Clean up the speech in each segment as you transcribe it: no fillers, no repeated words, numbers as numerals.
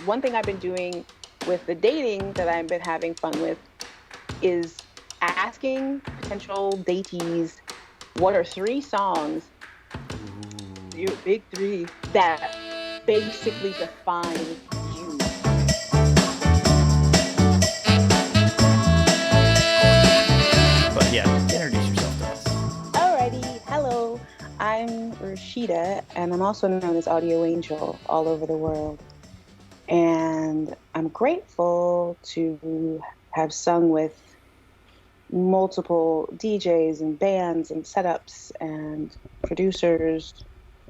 one thing I've been doing with the dating that I've been having fun with is asking potential datees what are three songs, your big three, that basically define you. But yeah, introduce yourself to us. Alrighty, hello. I'm Rashida, and I'm also known as Audio Angel all over the world. And I'm grateful to have sung with multiple DJs and bands and setups and producers.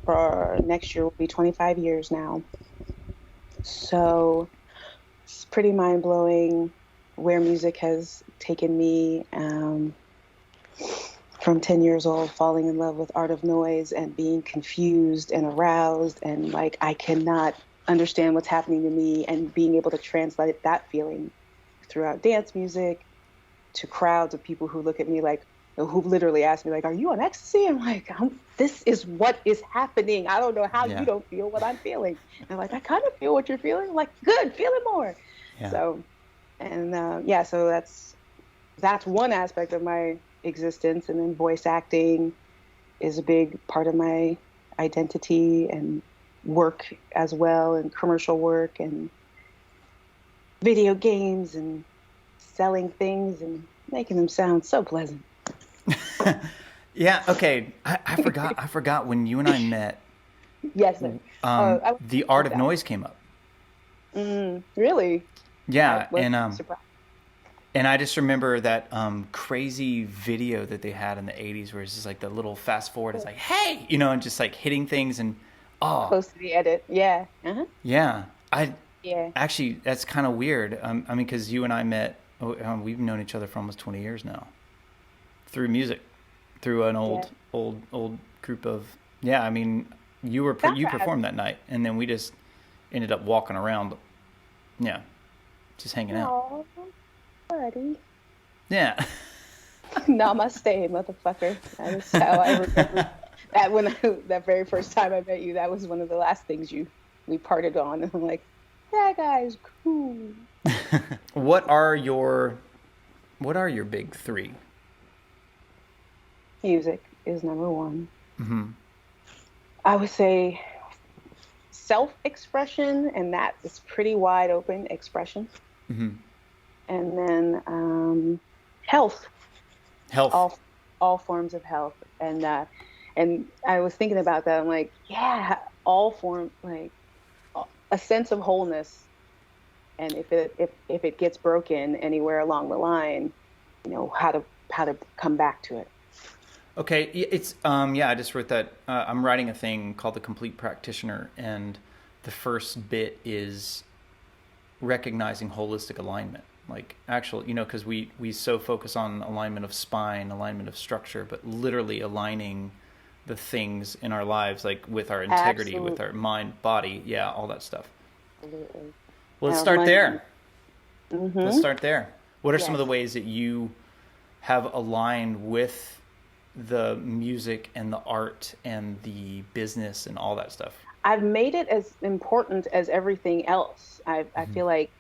For next year will be 25 years now. So it's pretty mind blowing where music has taken me. From 10 years old, falling in love with Art of Noise and being confused and aroused and like I cannot understand what's happening to me, and being able to translate that feeling throughout dance music to crowds of people who look at me like, who literally ask me like, are you on ecstasy? I'm like, this is what is happening. I don't know how you Yeah. don't feel what I'm feeling. And they're like, I kind of feel what you're feeling. I'm like, good, feel it more. Yeah. So, and yeah, so that's one aspect of my existence. And then voice acting is a big part of my identity, and work as well, and commercial work and video games and selling things and making them sound so pleasant. Yeah. Okay. I forgot when you and I met. Yes, sir. I was The with Art of that. Noise came up. Really? I Yeah, was surprised. and I just remember that crazy video that they had in the '80s, where it's just like the little fast forward. It's like, hey, and just like hitting things and oh Close to the edit. Yeah. Uh-huh. yeah. I Yeah. actually that's kind of weird. I mean, because you and I met. We've known each other for almost 20 years now through music, through an Yeah. old group of. Yeah, I mean, Not you bad. performed that night, and then we just ended up walking around. Yeah, just hanging out. Oh, buddy. Yeah. Namaste, motherfucker. That is how I remember that when that very first time I met you. That was one of the last things we parted on. And I'm like, that guy's cool. What are your big three? Music is number one. Mm-hmm. I would say self-expression, and that is pretty wide open expression. Mm-hmm. And then health, Health. all forms of health. And I was thinking about that. I'm like, yeah, all form, like a sense of wholeness. And if it gets broken anywhere along the line, how to come back to it. Okay, it's yeah. I just wrote that. I'm writing a thing called the Complete Practitioner, and the first bit is recognizing holistic alignment. Like actual, because we so focus on alignment of spine, alignment of structure, but literally aligning the things in our lives, like with our integrity, with our Absolutely. mind, body, yeah, all that stuff. Absolutely. Well, let's start Money. there. Let's Mm-hmm. start there. What are some of the Yes. ways that you have aligned with the music and the art and the business and all that stuff? I've made it as important as everything else. I Mm-hmm. feel like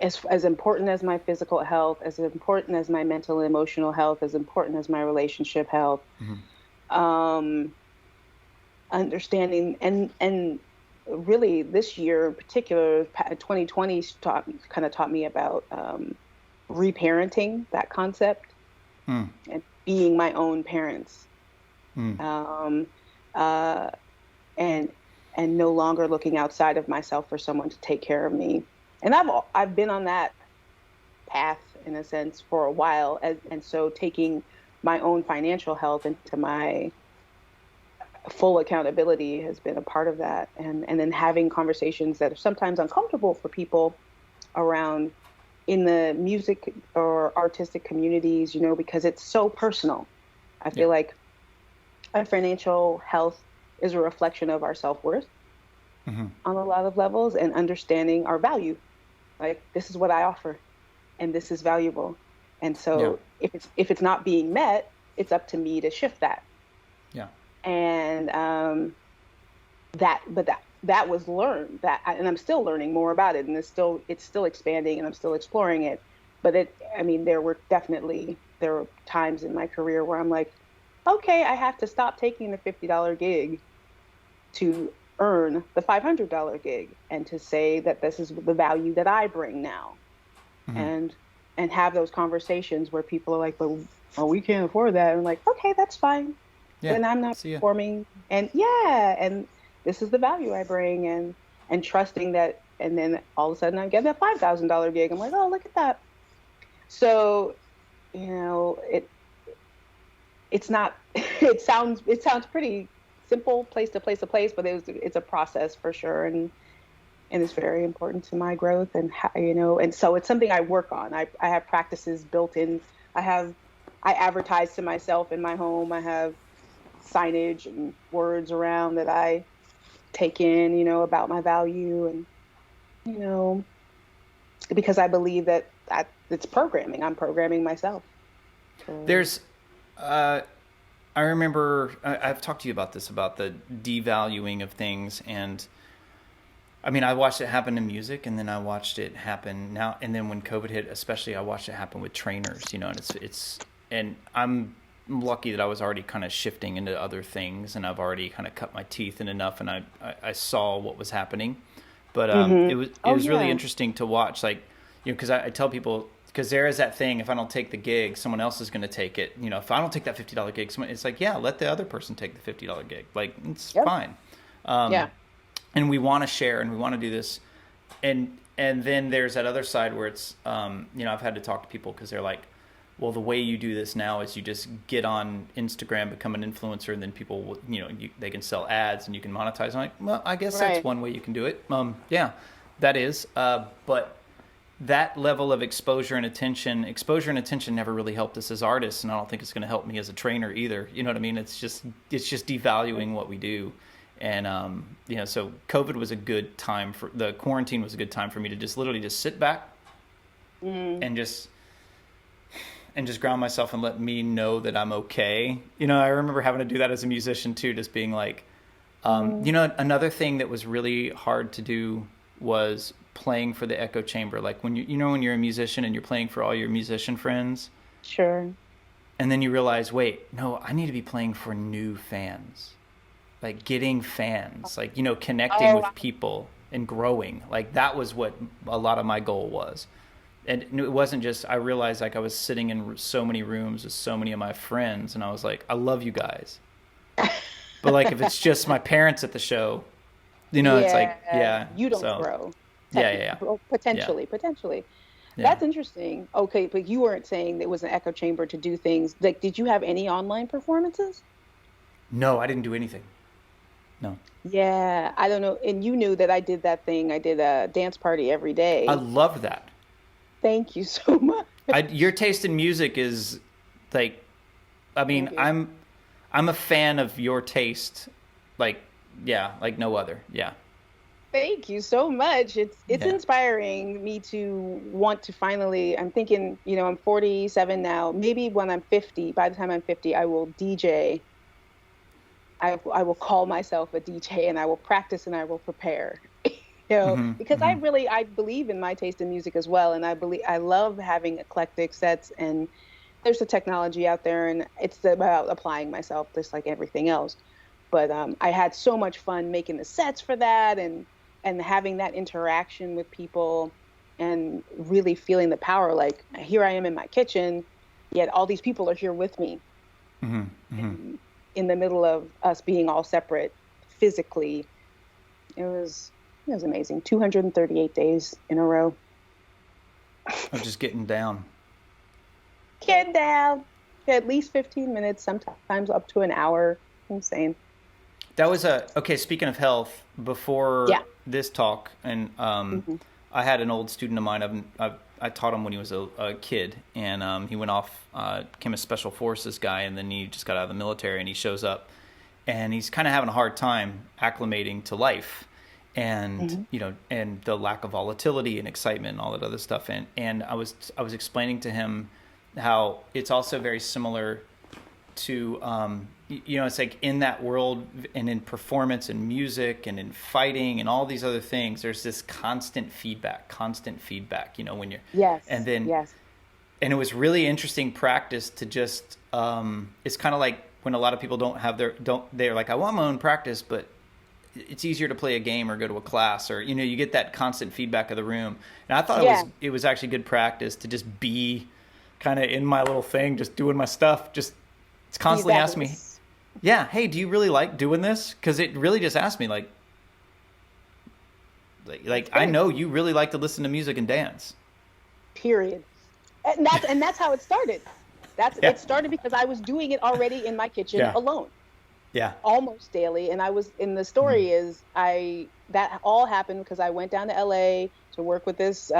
as important as my physical health, as important as my mental and emotional health, as important as my relationship health, Mm-hmm. um, understanding and really this year in particular, 2020 kind of taught me about reparenting, that concept, Mm. and being my own parents. Mm. Um, uh, and and no longer looking outside of myself for someone to take care of me. And I've been on that path in a sense for a while, and so taking my own financial health into my full accountability has been a part of that, and then having conversations that are sometimes uncomfortable for people around in the music or artistic communities, because it's so personal. I Yeah. feel like our financial health is a reflection of our self-worth Mm-hmm. on a lot of levels, and understanding our value. Like, this is what I offer, and this is valuable. And Yeah. so if it's not being met, it's up to me to shift that. Yeah. And that that was learned, and I'm still learning more about it, and it's still expanding, and I'm still exploring it. But I mean, there were times in my career where I'm like, okay, I have to stop taking the $50 gig to earn the $500 gig, and to say that this is the value that I bring now, Mm-hmm. and have those conversations where people are like, but oh, we can't afford that. And I'm like, okay, that's fine. Yeah. Then I'm not See ya. performing. And yeah, and this is the value I bring, and trusting that. And then all of a sudden I get that $5,000 gig. I'm like, oh, look at that. So, it's not, it sounds pretty simple, place to place to place, but it's a process for sure. And it's very important to my growth, and and so it's something I work on. I have practices built in. I advertise to myself in my home. I have signage and words around that I take in, about my value, and you know because I believe that it's programming. I'm programming myself. So There's, uh, I remember I've talked to you about this, about the devaluing of things, and I mean, I watched it happen in music, and then I watched it happen now, and then when COVID hit, especially, I watched it happen with trainers. And and I'm lucky that I was already kind of shifting into other things, and I've already kind of cut my teeth in enough, and I saw what was happening, but it Oh was really yeah. interesting to watch, like, because I tell people, because there is that thing, if I don't take the gig, someone else is going to take it. If I don't take that $50 gig, it's like, yeah, let the other person take the $50 gig. Like, it's Yep. fine. Um, Yeah. and we want to share, and we want to do this, and then there's that other side where it's I've had to talk to people because they're like, well, the way you do this now is you just get on Instagram, become an influencer, and then people they can sell ads and you can monetize. I'm like, well, I guess that's Right. one way you can do it. Yeah, that is, but that level of exposure and attention never really helped us as artists, and I don't think it's going to help me as a trainer either. You know what I mean? It's just devaluing what we do. And so COVID was a good time for the quarantine was a good time for me to just literally just sit back Mm, and just ground myself and let me know that I'm okay. I remember having to do that as a musician too, just being like, mm, another thing that was really hard to do was playing for the echo chamber. Like when when you're a musician and you're playing for all your musician friends, sure. and then you realize, wait, no, I need to be playing for new fans, like getting fans, like connecting Oh, with people and growing. Like that was what a lot of my goal was. And it wasn't just, I realized, like, I was sitting in so many rooms with so many of my friends, and I was like, I love you guys, but like if it's just my parents at the show, it's like, yeah, yeah. you don't So grow. yeah, yeah, yeah, yeah, Potentially. yeah. That's interesting. Okay, but you weren't saying it was an echo chamber to do things. Like, did you have any online performances? No, I didn't do anything. No. Yeah, I don't know. And you knew that I did that thing. I did a dance party every I day. love that. Thank you so much. Your taste in music is like, I mean, Thank you. I'm a fan of your taste, like, yeah, like no other. Yeah, Thank you so much. It's yeah. inspiring me to want to finally. I'm thinking, I'm 47 now. Maybe when I'm 50, by the time I'm 50, I will DJ. I will call myself a DJ, and I will practice, and I will prepare. Mm-hmm, Because mm-hmm. I believe in my taste in music as well, and I love having eclectic sets, and there's the technology out there, and it's about applying myself just like everything else. But I had so much fun making the sets for that, and having that interaction with people, and really feeling the power. Like, here I am in my kitchen, yet all these people are here with me, Mm-hmm. Mm-hmm. and in the middle of us being all separate physically. It was amazing. 238 days in a row. Of just getting down. Get down. At least 15 minutes, sometimes up to an hour. Insane. That was okay. Speaking of health, before Yeah. this talk, and Hmm. I had an old student of mine. I taught him when he was a kid, and he went off, became a special forces guy, and then he just got out of the military, and he shows up, and he's kind of having a hard time acclimating to life, and Hmm. and the lack of volatility and excitement and all that other stuff, and I was explaining to him how it's also very similar to it's like in that world and in performance and music and in fighting and all these other things, there's this constant feedback, when you're, and Yes, then, yes. and it was really interesting practice to just, it's kind of like when a lot of people they're like, I want my own practice, but it's easier to play a game or go to a class, or, you get that constant feedback of the room. And I thought Yeah, it was actually good practice to just be kind of in my little thing, just doing my stuff, just, it's constantly feedback asking me, is yeah, hey, do you really like doing this? Because it really just asked me, like it's I good. know you really like to listen to music and dance. Period. And that's how it started. That's Yeah, it started because I was doing it already in my kitchen yeah, alone, yeah. almost daily. And I was in the Mhm. story is I that all happened because I went down to LA to work with this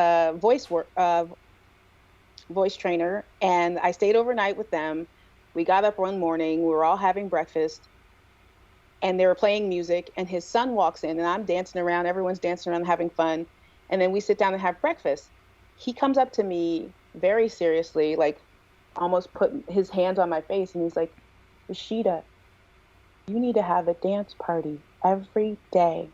voice trainer, and I stayed overnight with them. We got up one morning, we were all having breakfast, and they were playing music, and his son walks in, and I'm dancing around, everyone's dancing around having fun, and then we sit down and have breakfast. He comes up to me very seriously, like almost put his hands on my face, and he's like, Rashida, you need to have a dance party every day.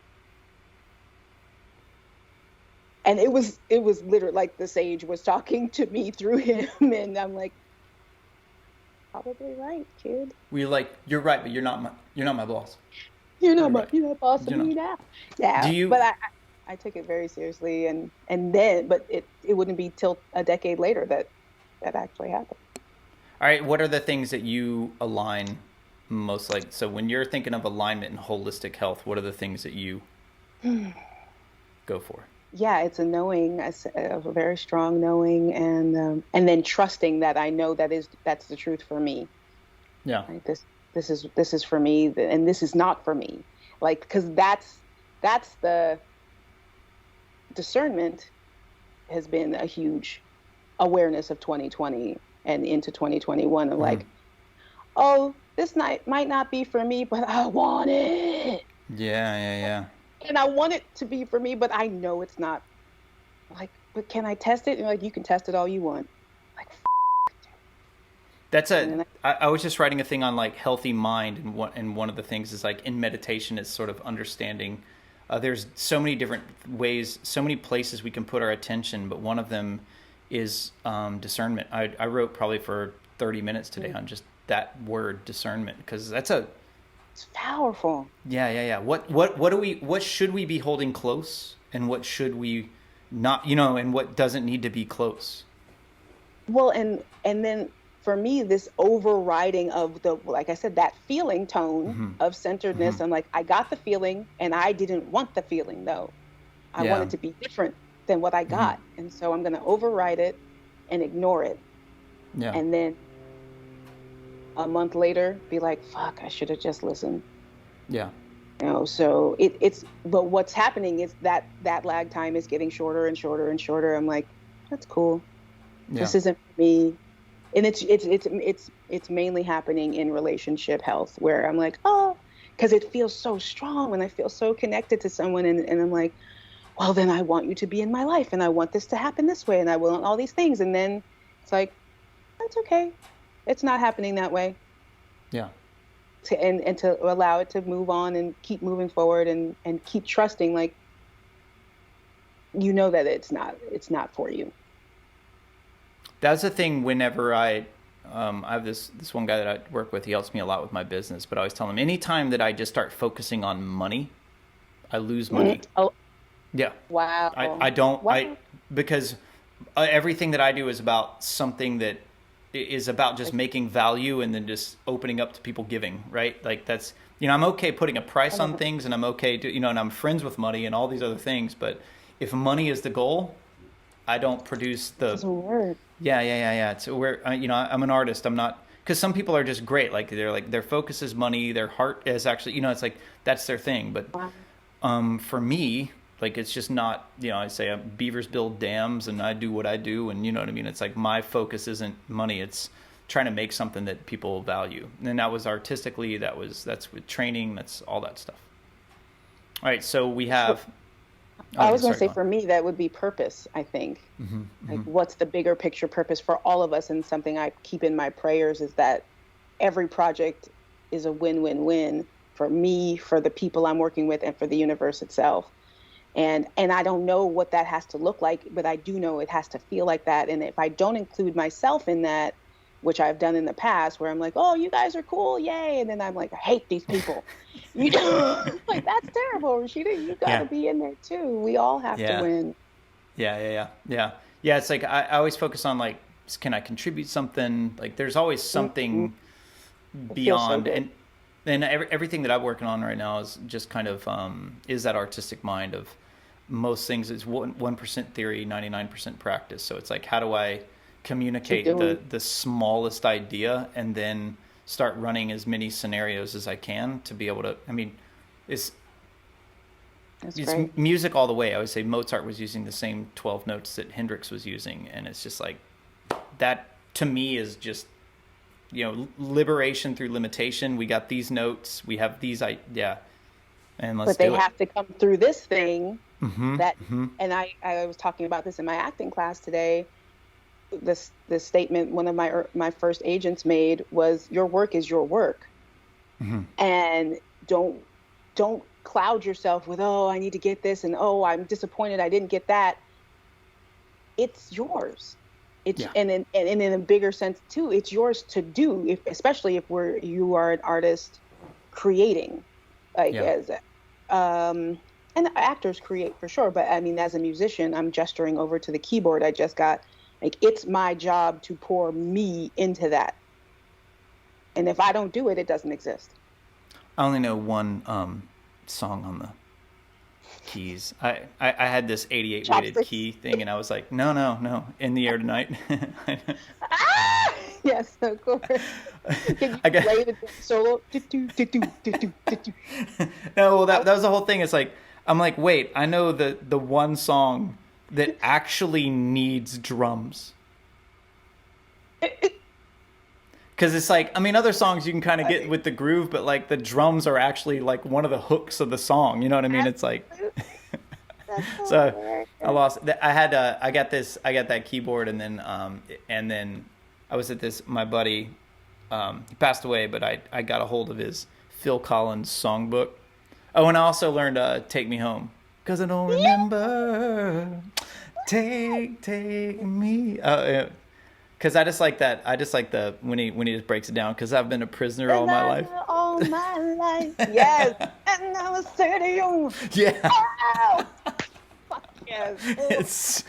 And it was literally like the sage was talking to me through him, and I'm like, probably right, kid. You're right, but you're not my boss. You're not You're my, right. you're not boss of You know. me now. Do Yeah, you? but I took it very seriously, and then, but it wouldn't be till a decade later that that actually happened. All right. What are the things that you align most like? So when you're thinking of alignment and holistic health, what are the things that you go for? Yeah, it's a knowing, a very strong knowing, and then trusting that I know that's the truth for me. Yeah. Right? This is for me, and this is not for me. Like, because that's the discernment has been a huge awareness of 2020 and into 2021 of Hmm. like, oh, this night might not be for me, but I want it. Yeah. Yeah. Yeah. And I want it to be for me, but I know it's not. Like, but can I test it? And like, you can test it all you want. Like, That's and a. then I was just writing a thing on like healthy mind, and one of the things is like in meditation is sort of understanding. There's so many different ways, so many places we can put our attention, but one of them is discernment. I wrote probably for 30 minutes today on just that word discernment, because that's a. it's powerful. Yeah, yeah, yeah. What should we be holding close, and what should we not, and what doesn't need to be close? Well, and then for me, this overriding of the, like I said, that feeling tone Hmm. of Hmm. centeredness. I'm like, I got the feeling, and I didn't want the feeling though. I Yeah. wanted to be different than what I Hmm. got, and so I'm going to override it and ignore it, Yeah. and then a month later, be like, fuck, I should have just listened. Yeah. So it's, but what's happening is that lag time is getting shorter and shorter and shorter. I'm like, that's cool. Yeah. This isn't for me. And it's mainly happening in relationship health, where I'm like, oh, because it feels so strong when I feel so connected to someone, and I'm like, well, then I want you to be in my life, and I want this to happen this way, and I want all these things. And then it's like, that's okay. It's not happening that way. Yeah. And to allow it to move on and keep moving forward, and keep trusting, like, that it's not for you. That's the thing. Whenever I have this one guy that I work with. He helps me a lot with my business, but I always tell him anytime that I just start focusing on money, I lose money. Oh, Yeah. I wow. don't, Wow. because everything that I do is about something that is about just Like, making value and then just opening up to people giving, right? Like that's, I'm okay putting a I price love on it. things, and I'm okay to, and I'm friends with money and all these other things. But if money is the goal, I don't produce the, Doesn't work. yeah, yeah, yeah, yeah. It's where, I'm an artist. I'm not, because some people are just great. Like they're like, their focus is money. Their heart is actually, it's like, that's their thing. But Wow. for me, like it's just not, I say beavers build dams and I do what I do, and you know what I mean. It's like my focus isn't money; it's trying to make something that people value. And that was artistically, that's with training, that's all that stuff. All right, so we For, have. Oh I yeah, was going to sorry, say, go on. for me, that would be purpose, I think. Hmm. Like, Hmm. what's the bigger picture purpose for all of us? And something I keep in my prayers is that every project is a win-win-win for me, for the people I'm working with, and for the universe itself. And I don't know what that has to look like, but I do know it has to feel like that. And if I don't include myself in that, which I've done in the past, where I'm like, oh, you guys are cool, yay, and then I'm like, I hate these people. You know, like, that's terrible, Rashida. You got to Yeah. be in there too. We all have to Yeah. win. Yeah. It's like I always focus on like, can I contribute something? Like, there's always Hmm. something It feels so beyond, good. and everything that I'm working on right now is just kind of is that artistic mind of most things is 1% theory, 99% practice. So it's like, how do I Keep communicate doing. the smallest idea and then start running as many scenarios as I can to be able to. I mean, it's That's it's great. music all the way. I would say Mozart was using the same 12 notes that Hendrix was using, and it's just like that to me is just liberation through limitation. We got these notes, we have these, yeah, and let's But they do it. have to come through this thing Mm-hmm. that, Mm-hmm. and I was talking about this in my acting class today. This statement one of my first agents made was, your work is your work. Mm-hmm. And don't cloud yourself with, oh, I need to get this, and oh, I'm disappointed I didn't get that. It's yours. It's, Yeah. and in a bigger sense too, it's yours to do, if, especially if you are an artist creating, like, Yeah. as and actors create for sure, but I mean, as a musician, I'm gesturing over to the keyboard I just got. Like, it's my job to pour me into that, and if I don't do it, it doesn't exist. I only know one song on the keys. I had this 88 weighted Chopsticks. key thing, and I was like, no, no, no, in the air tonight. Ah! Yes, of course. Can you I got play the solo? Do-do, do-do, do-do, do-do. no. Well, that Oh. that was the whole thing. It's like, I'm like, wait, I know the one song that actually needs drums. Because it's like, I mean, other songs you can kind of get with the groove, but like the drums are actually like one of the hooks of the song. You know what I mean? It's like, Absolutely. That's so I hilarious. lost. I got that keyboard, and then I was at this. My buddy, he passed away, but I got a hold of his Phil Collins songbook. Oh, and I also learned "Take Me Home" because I don't Yeah. remember. Take me. Because I just like that. I just like the when he just breaks it down. Because I've been a prisoner all And my I life. know all my life. Yes. And I was 30 on. Yeah, Oh, fuck yes. Oh, it's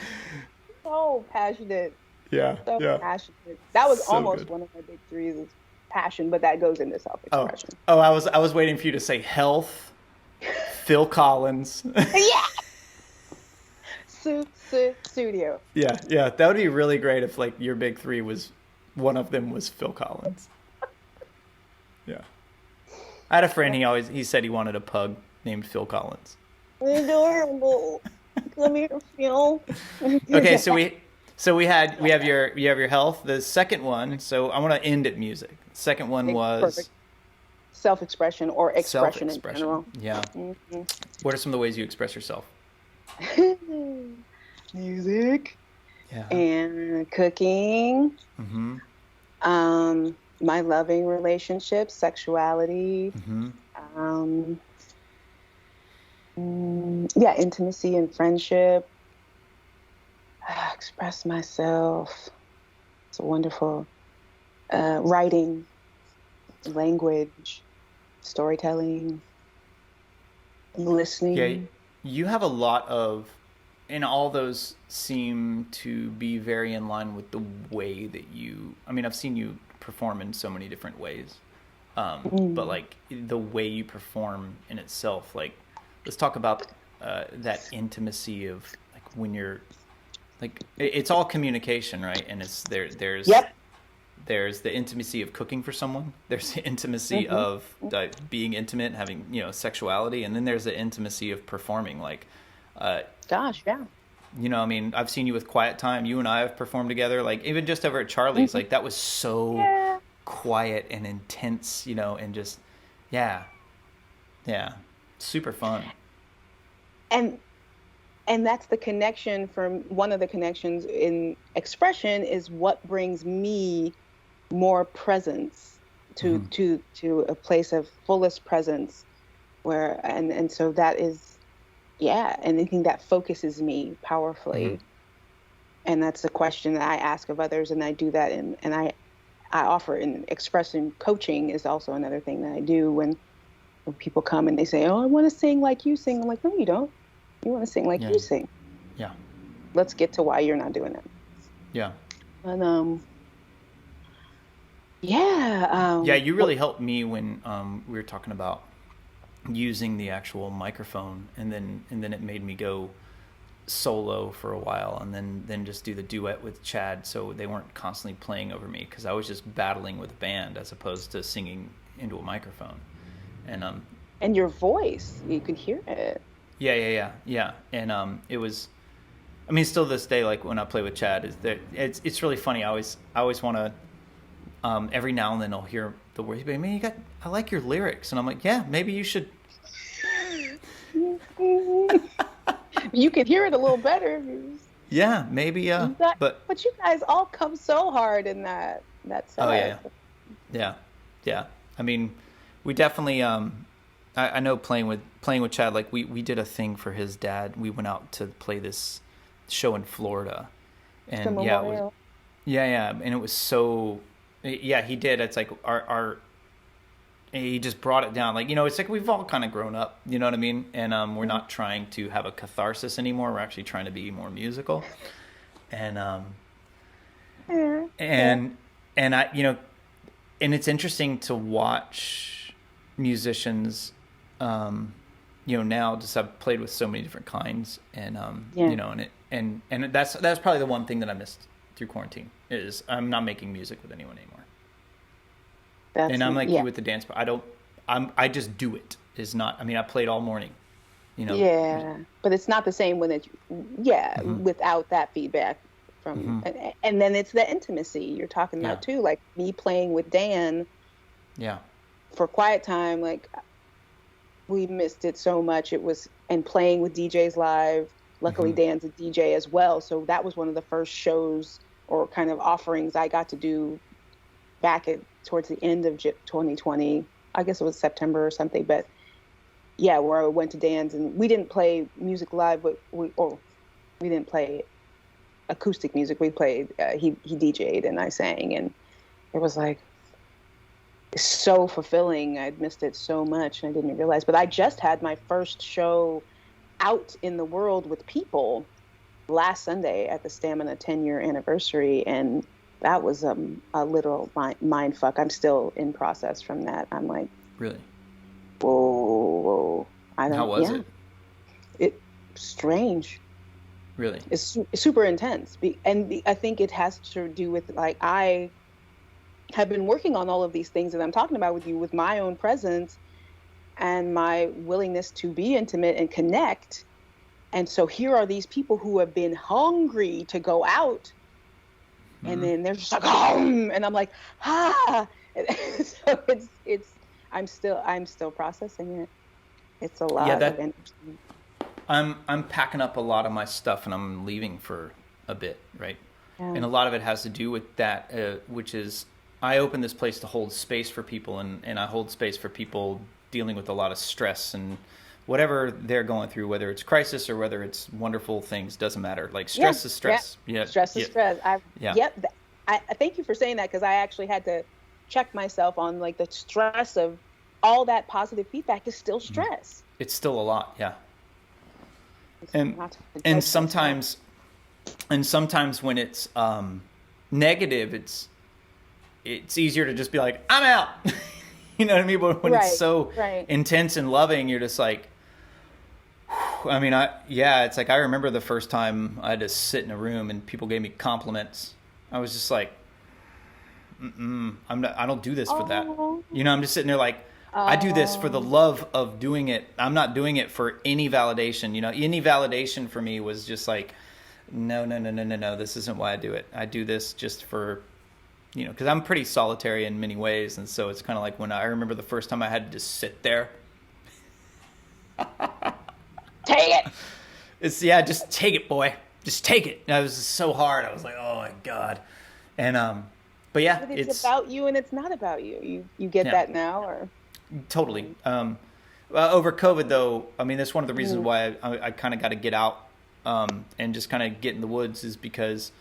so passionate. yeah, So yeah, passionate. That was so almost good. one of my big threes, is passion, but that goes into Oh, self-expression. oh, I was waiting for you to say health, Phil Collins. Yeah. Studio. Yeah, yeah, that would be really great if like your big three was one of them was Phil Collins. Yeah, I had a friend. He said he wanted a pug named Phil Collins. Adorable. Come here, Phil. Okay, we have your health. The second one. So I want to end at music. Second one was Perfect. Self-expression or self expression in expression. general. Yeah. Mhm. What are some of the ways you express yourself? Music Yeah. and cooking, Mm-hmm. my loving relationships, sexuality, Mm-hmm. um, yeah, intimacy and friendship. Express myself. It's wonderful. Writing, language, storytelling, Yeah, listening. you have a lot of, and all those seem to be very in line with the way that you. I mean, I've seen you perform in so many different ways, but Mm. like the way you perform in itself. Like, let's talk about that intimacy of like when you're like it's all communication, right? And it's there. Yep. There's the intimacy of cooking for someone. There's the intimacy Hmm. of being intimate, having sexuality, and then there's the intimacy of performing. Like, uh, Gosh, yeah. I mean, I've seen you with Quiet Time. You and I have performed together. Like, even just over at Charlie's, Hmm. like that was so Yeah. quiet and intense, and just yeah, yeah, super fun. And that's the connection. From one of the connections in expression is what brings me more presence, Mm-hmm. to a place of fullest presence where, and so that is, yeah, and I think that focuses me Mm-hmm. powerfully. And that's the question that I ask of others, and I do that, and I offer in expressing coaching is also another thing that I do when people come and they say, "Oh, I want to sing like you sing." I'm like, "No, you don't. You want to sing like Yeah. you sing. Yeah. Let's get to why you're not doing it." Yeah. And yeah, Yeah, you what really helped me when we were talking about using the actual microphone, and then it made me go solo for a while, and then just do the duet with Chad, so they weren't constantly playing over me because I was just battling with a band as opposed to singing into a microphone. And and your voice, you can hear it. yeah, and it was. I mean, still this day, like when I play with Chad, is that it's really funny. I always want to. Every now and then I'll hear the words, but man, I like your lyrics, and I'm like, yeah, maybe you should. You can hear it a little better. Yeah, maybe. You got, But but you guys all come so hard in that oh set. yeah, yeah, yeah. I mean, we definitely. I know playing with Chad. Like we did a thing for his dad. We went out to play this show in Florida, The and yeah, it was. memorial. Yeah, and it was so. Yeah, he did. It's like our he just brought it down. Like, it's like we've all kind of grown up, you know what I mean? And we're not trying to have a catharsis anymore. We're actually trying to be more musical. And Yeah, yeah. and and and it's interesting to watch musicians now, just I've played with so many different kinds, and Yeah. and that's probably the one thing that I missed through quarantine is I'm not making music with anyone anymore. That's And I'm like you yeah. with the dance, but I just do it. Is not. I mean, I played all morning. You know. Yeah. But it's not the same when it yeah, Mm-hmm. without that feedback from Mm-hmm. and then it's the intimacy you're talking Yeah. about too, like me playing with Dan Yeah. for quiet time, like we missed it so much. It was and playing with DJs live. Luckily Mm-hmm. Dan's a DJ as well, so that was one of the first shows or kind of offerings I got to do back at towards the end of 2020. I guess it was September or something, but yeah, where I went to Dan's and we didn't play music live, but we didn't play acoustic music. We played he DJ'd and I sang, and it was like so fulfilling. I'd missed it so much and I didn't realize. But I just had my first show out in the world with people last Sunday at the Stamina 10-year anniversary, and that was a literal mind fuck. I'm still in process from that. I'm like, Really. whoa, I How don't, was yeah, it? it strange. Really. It's super intense, and I think it has to do with like I have been working on all of these things that I'm talking about with you, with my own presence and my willingness to be intimate and connect. And so here are these people who have been hungry to go out, and Mm-hmm. then they're just like, and I'm like, ah. So it's I'm still processing it. It's a Yeah. lot of That energy. I'm packing up a lot of my stuff and I'm leaving for a bit, right? Yeah. And a lot of it has to do with that, which is I open this place to hold space for people, and I hold space for people dealing with a lot of stress and whatever they're going through, whether it's crisis or whether it's wonderful things, doesn't matter. Like Yeah, stress is yeah. stress. Yeah, Stress is yeah, stress. yeah. Yep. I thank you for saying that because I actually had to check myself on like the stress of all that positive feedback is still Mhm. stress. It's still a lot, yeah. It's And not to and judge myself. sometimes when it's negative, it's easier to just be like, I'm out. You know what I mean? But when it's Right, so right. intense and loving, you're just like, I mean, it's like I remember the first time I had to sit in a room and people gave me compliments. I was just like, I don't do this for that. Oh, I'm just sitting there like, I do this for the oh, love of doing it. I'm not doing it for any validation. Any validation for me was just like, no, no, no, no, no, no. This isn't why I do it. I do this just for, because I'm pretty solitary in many ways. And so it's kind of like when I remember the first time I had to just sit there. take it. Just take it, boy. Just take it. And it was so hard. I was like, oh my God. And But yeah, But it's it's about you and it's not about you. You get yeah, that now, or totally. Over COVID though, I mean, that's one of the reasons mm, why I kind of got to get out and just kind of get in the woods is because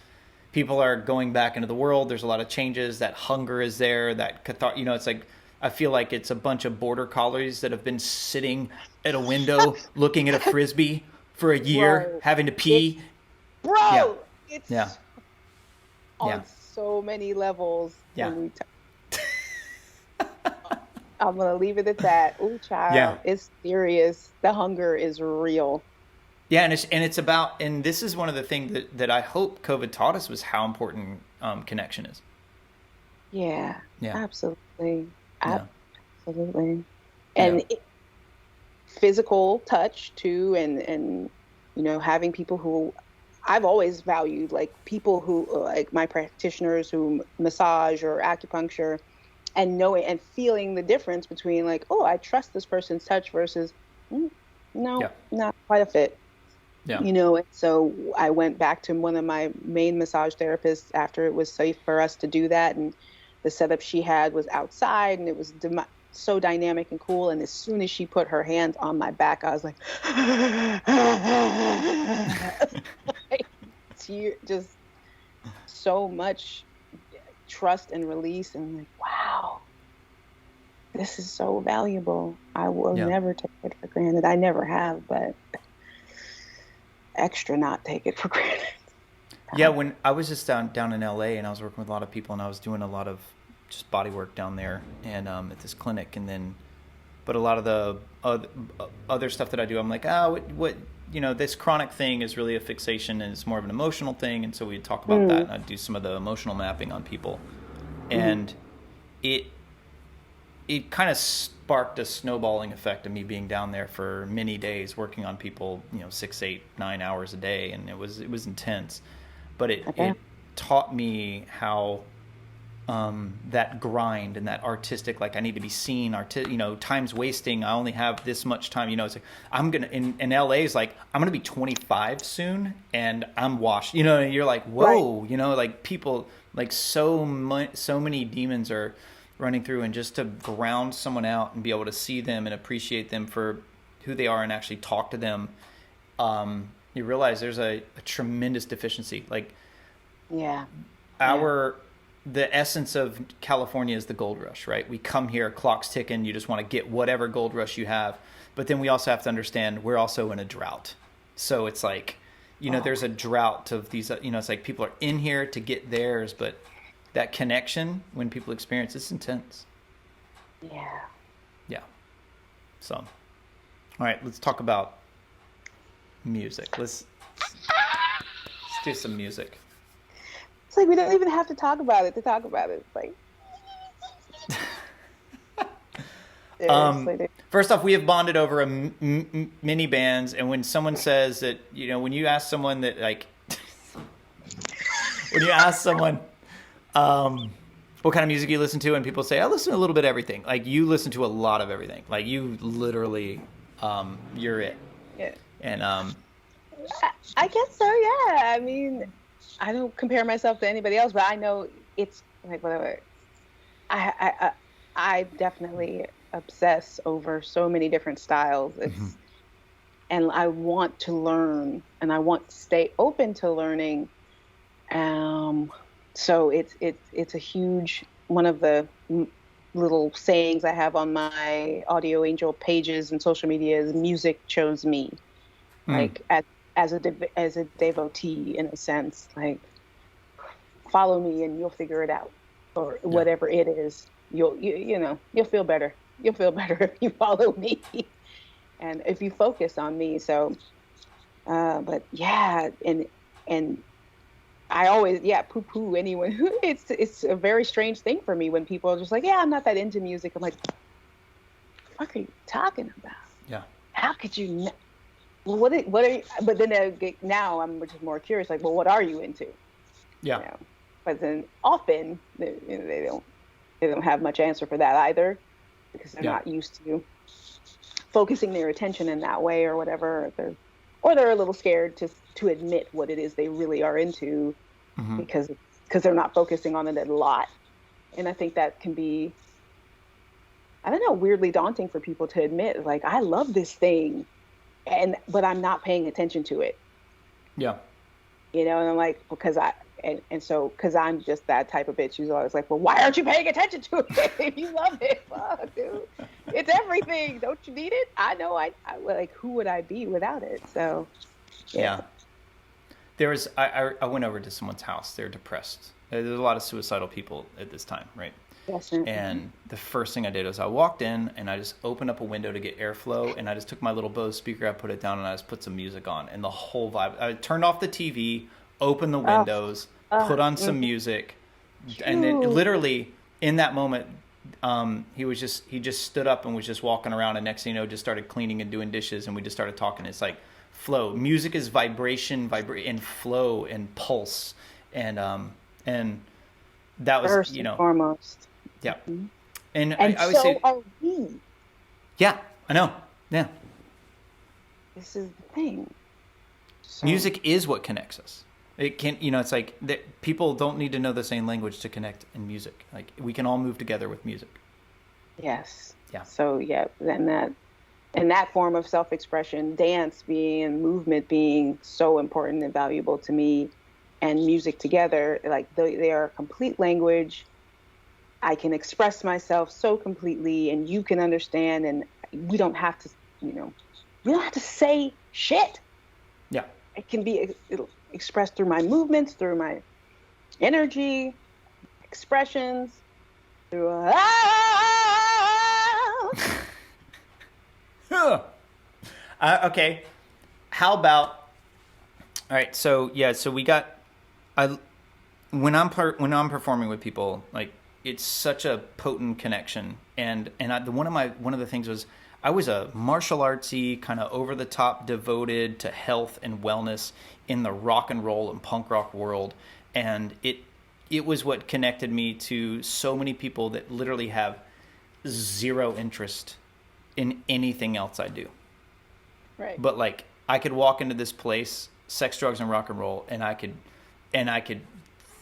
people are going back into the world. There's a lot of changes. That hunger is there. That it's like I feel like it's a bunch of border collies that have been sitting at a window looking at a frisbee for a year, bro, having to it's pee. Yeah, bro, yeah, it's yeah, on so many levels yeah, when I'm gonna leave it at that. Oh, yeah. child, it's serious. The hunger is real. Yeah, and it's about, and this is one of the things that I hope COVID taught us was how important connection is. Yeah, Yeah, absolutely. yeah, Absolutely. yeah. And physical touch too, and having people who I've always valued, like people who like my practitioners who massage or acupuncture, and knowing and feeling the difference between like, oh, I trust this person's touch versus "Mm, Yeah, no, not quite a fit. yeah. And so I went back to one of my main massage therapists after it was safe for us to do that. And the setup she had was outside and it was so dynamic and cool. And as soon as she put her hands on my back, I was like, just so much trust and release. And I'm like, wow, this is so valuable. I will Yeah. never take it for granted. I never have, but extra not take it for granted. Yeah, when I was just down in LA and I was working with a lot of people and I was doing a lot of just body work down there and at this clinic and then but a lot of the other stuff that I do I'm like, "Oh, what this chronic thing is really a fixation and it's more of an emotional thing." And so we'd talk about that Mm, and I'd do some of the emotional mapping on people. mm, And it it kind of sparked a snowballing effect of me being down there for many days working on people, 6, 8, 9 hours a day, and it was intense. But it I bet. it taught me how that grind and that artistic, like I need to be seen, time's wasting. I only have this much time. It's like I'm gonna in LA is like I'm gonna be 25 soon, and I'm washed. And you're like Right. whoa, like people like so many demons are running through, and just to ground someone out and be able to see them and appreciate them for who they are and actually talk to them, you realize there's a tremendous deficiency. Like Yeah. Yeah. our the essence of California is the gold rush, right? We come here, clock's ticking, you just want to get whatever gold rush you have. But then we also have to understand we're also in a drought. So it's like, Oh, there's a drought of these, it's like people are in here to get theirs, but that connection when people experience it's intense. yeah. Yeah. So, all right, let's talk about music. Let's do some music. It's like we don't even have to talk about it to talk about it. It's like Um, seriously, dude. First off, we have bonded over many bands, and when someone says that, when you ask someone that like, when you ask someone, what kind of music you listen to, and people say I listen to a little bit of everything. Like you listen to a lot of everything. Like you literally, you're it. Yeah. And I guess so. Yeah. I mean, I don't compare myself to anybody else, but I know it's like whatever. I I I, I definitely obsess over so many different styles. mhm, And I want to learn, and I want to stay open to learning. Um, so it's a huge one of the little sayings I have on my Audio Angel pages and social media is music chose me. mm, Like as a devotee in a sense, like follow me and you'll figure it out, or yeah, whatever it is. You'll feel better. You'll feel better if you follow me and if you focus on me. So, but yeah, and I always, yeah, poo poo anyone who it's a very strange thing for me when people are just like, yeah, I'm not that into music. I'm like, what are you talking about? yeah, How could you? Well, what are you? But then now I'm just more curious. Like, well, what are you into? You yeah, know, but then often they don't have much answer for that either because they're yeah, not used to focusing their attention in that way or whatever. Or they're a little scared to admit what it is they really are into hmm because they're not focusing on it a lot. And I think that can be, I don't know, weirdly daunting for people to admit, like, I love this thing, but I'm not paying attention to it. Yeah. And I'm like, because so because I'm just that type of bitch who's always like, well, why aren't you paying attention to it? If you love it, fuck, dude, it's everything. Don't you need it? I know. I like, who would I be without it? So yeah. Yeah. There was I went over to someone's house. They're depressed. There's a lot of suicidal people at this time, right? Yes, sir. And the first thing I did was I walked in and I just opened up a window to get airflow, and I just took my little Bose speaker, I put it down, and I just put some music on, and the whole vibe. I turned off the TV, opened the windows, put on some music, and then literally in that moment, he just stood up and was just walking around, and next thing you know, just started cleaning and doing dishes, and we just started talking. It's like flow. Music is vibration, and flow and pulse, and that was, First and foremost. yeah. Mm-hmm. And I would so say, are we. yeah, I know. Yeah. This is the thing. So, Music is what connects us. It can, it's like people don't need to know the same language to connect in music. Like, we can all move together with music. yes. Yeah. So yeah, then that form of self-expression, dance being and movement being so important and valuable to me, and music together, like they are a complete language. I can express myself so completely, and you can understand, and we don't have to, we don't have to say shit. Yeah. It can be expressed through my movements, through my energy, expressions, through Okay. How about, all right. So yeah, so we got, when I'm performing with people, like, it's such a potent connection. And one of the things was, I was a martial artsy, kind of over the top, devoted to health and wellness in the rock and roll and punk rock world. And it was what connected me to so many people that literally have zero interest in anything else I do. right. But like, I could walk into this place, sex, drugs, and rock and roll, and I could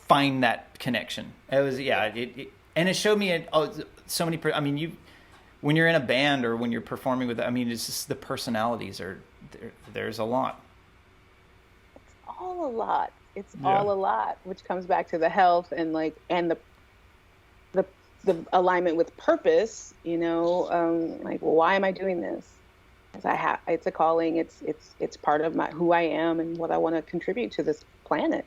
find that connection. It was, yeah, and it showed me so many. I mean, when you're in a band or when you're performing with, I mean, it's just the personalities are there's a lot. It's all a lot. It's all a lot, which comes back to the health and the alignment with purpose. Like, well, why am I doing this? Because it's a calling. It's part of who I am and what I want to contribute to this planet.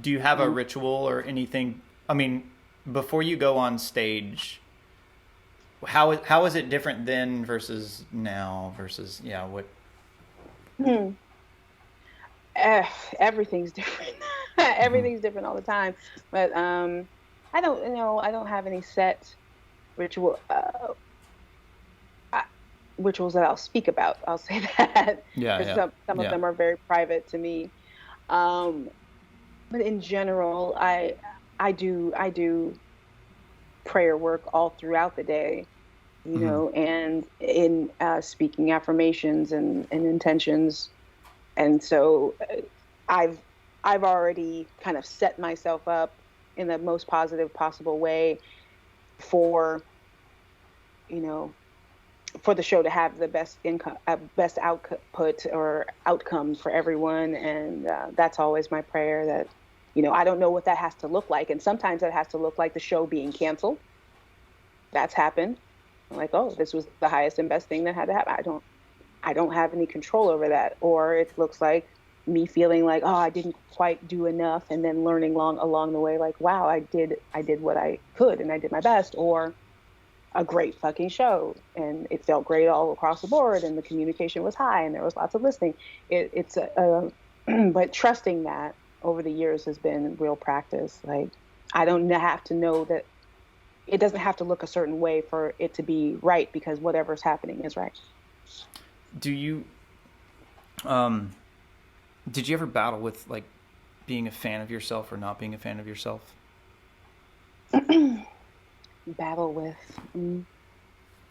Do you have a ritual or anything? I mean, before you go on stage, how is it different then versus now versus what? Everything's different. Everything's different all the time. But I don't have any set rituals that I'll speak about. I'll say that. Yeah. Some of them are very private to me. But in general, I do prayer work all throughout the day, and in speaking affirmations and intentions. And so I've already kind of set myself up in the most positive possible way for the show to have the best best output or outcome for everyone. And that's always my prayer, that I don't know what that has to look like. And sometimes that has to look like the show being canceled. That's happened. I'm like, oh, this was the highest and best thing that had to happen. I don't have any control over that. Or it looks like me feeling like, oh, I didn't quite do enough, and then learning along the way, like, wow, I did what I could, and I did my best. Or a great fucking show, and it felt great all across the board, and the communication was high, and there was lots of listening. But trusting that over the years has been real practice. Like, I don't have to know that it doesn't have to look a certain way for it to be right, because whatever's happening is right. Do you, did you ever battle with, like, being a fan of yourself or not being a fan of yourself? Battle with,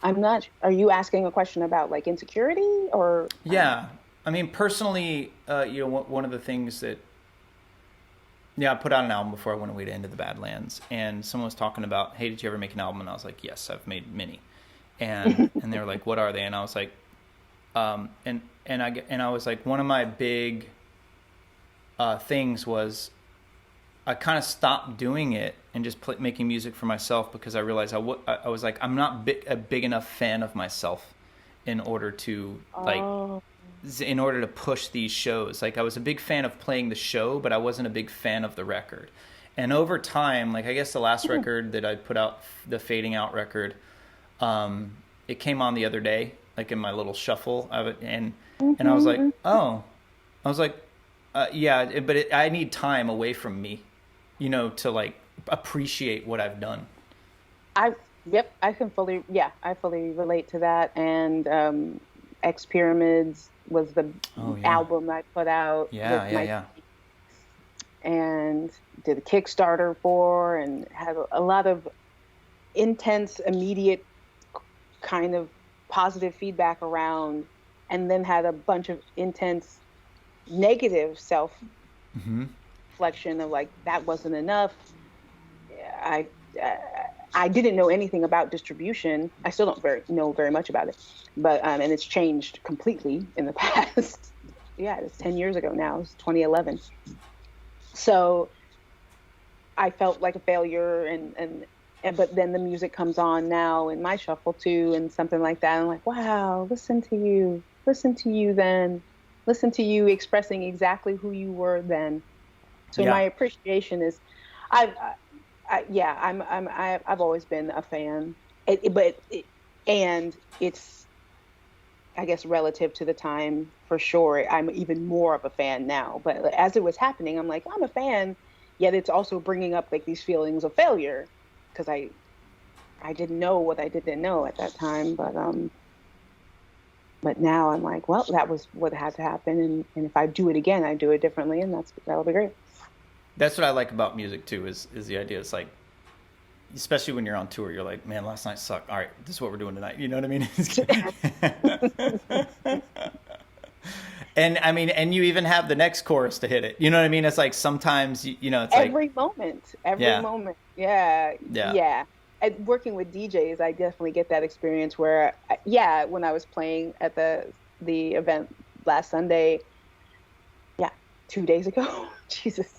I'm not, are you asking a question about, like, insecurity or? Yeah. I mean, personally, one of the things that, Yeah, I put out an album before I went away to Into the Badlands, and someone was talking about, hey, did you ever make an album? And I was like, yes, I've made many. And they were like, what are they? And I was like, and I was like, one of my big things was I kind of stopped doing it and just making music for myself, because I realized I was like, I'm not a big enough fan of myself in order to Oh. in order to push these shows. Like, I was a big fan of playing the show, but I wasn't a big fan of the record. And over time, like, I guess the last record that I put out, the Fading Out record, it came on the other day, like in my little shuffle of it, and I was like, oh, I was like, yeah, but I need time away from me, to like appreciate what I've done. Yep, I fully relate to that. And X Pyramids was the Oh yeah, album I put out yeah, with yeah, my yeah, and did a Kickstarter for, and had a lot of intense, immediate kind of positive feedback around, and then had a bunch of intense negative self hmm reflection of like that wasn't enough. I I didn't know anything about distribution. I still don't know very much about it, but and it's changed completely in the past. Yeah, it's 10 years ago now. It's 2011. So I felt like a failure, and but then the music comes on now in my shuffle too, and something like that. I'm like, wow, listen to you then, listen to you expressing exactly who you were then. So my yeah. appreciation is, I've, yeah, I've always been a fan, and it's, I guess, relative to the time for sure. I'm even more of a fan now, but as it was happening, I'm like, I'm a fan, yet it's also bringing up like these feelings of failure because I didn't know what I didn't know at that time, but now I'm like, well, that was what had to happen, and if I do it again, I do it differently, and that'll be great. That's what I like about music too. Is the idea? It's like, especially when you're on tour, you're like, man, last night sucked. All right, this is what we're doing tonight. You know what I mean? And I mean, and you even have the next chorus to hit it. You know what I mean? It's like sometimes, it's like, Every yeah, moment. Yeah, yeah, yeah. And working with DJs, I definitely get that experience where, yeah, when I was playing at the event last Sunday, yeah, 2 days ago, Jesus,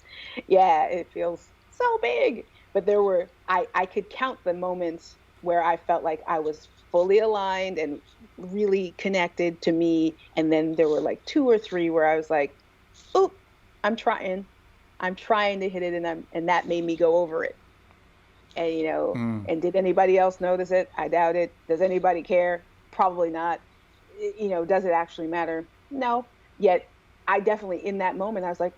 yeah, it feels so big. But I could count the moments where I felt like I was fully aligned and really connected to me, and then there were like two or three where I was like, "Oop, I'm trying." I'm trying to hit it, and that made me go over it. And mm, and did anybody else notice it? I doubt it. Does anybody care? Probably not. Does it actually matter? No. Yet I definitely, in that moment, I was like,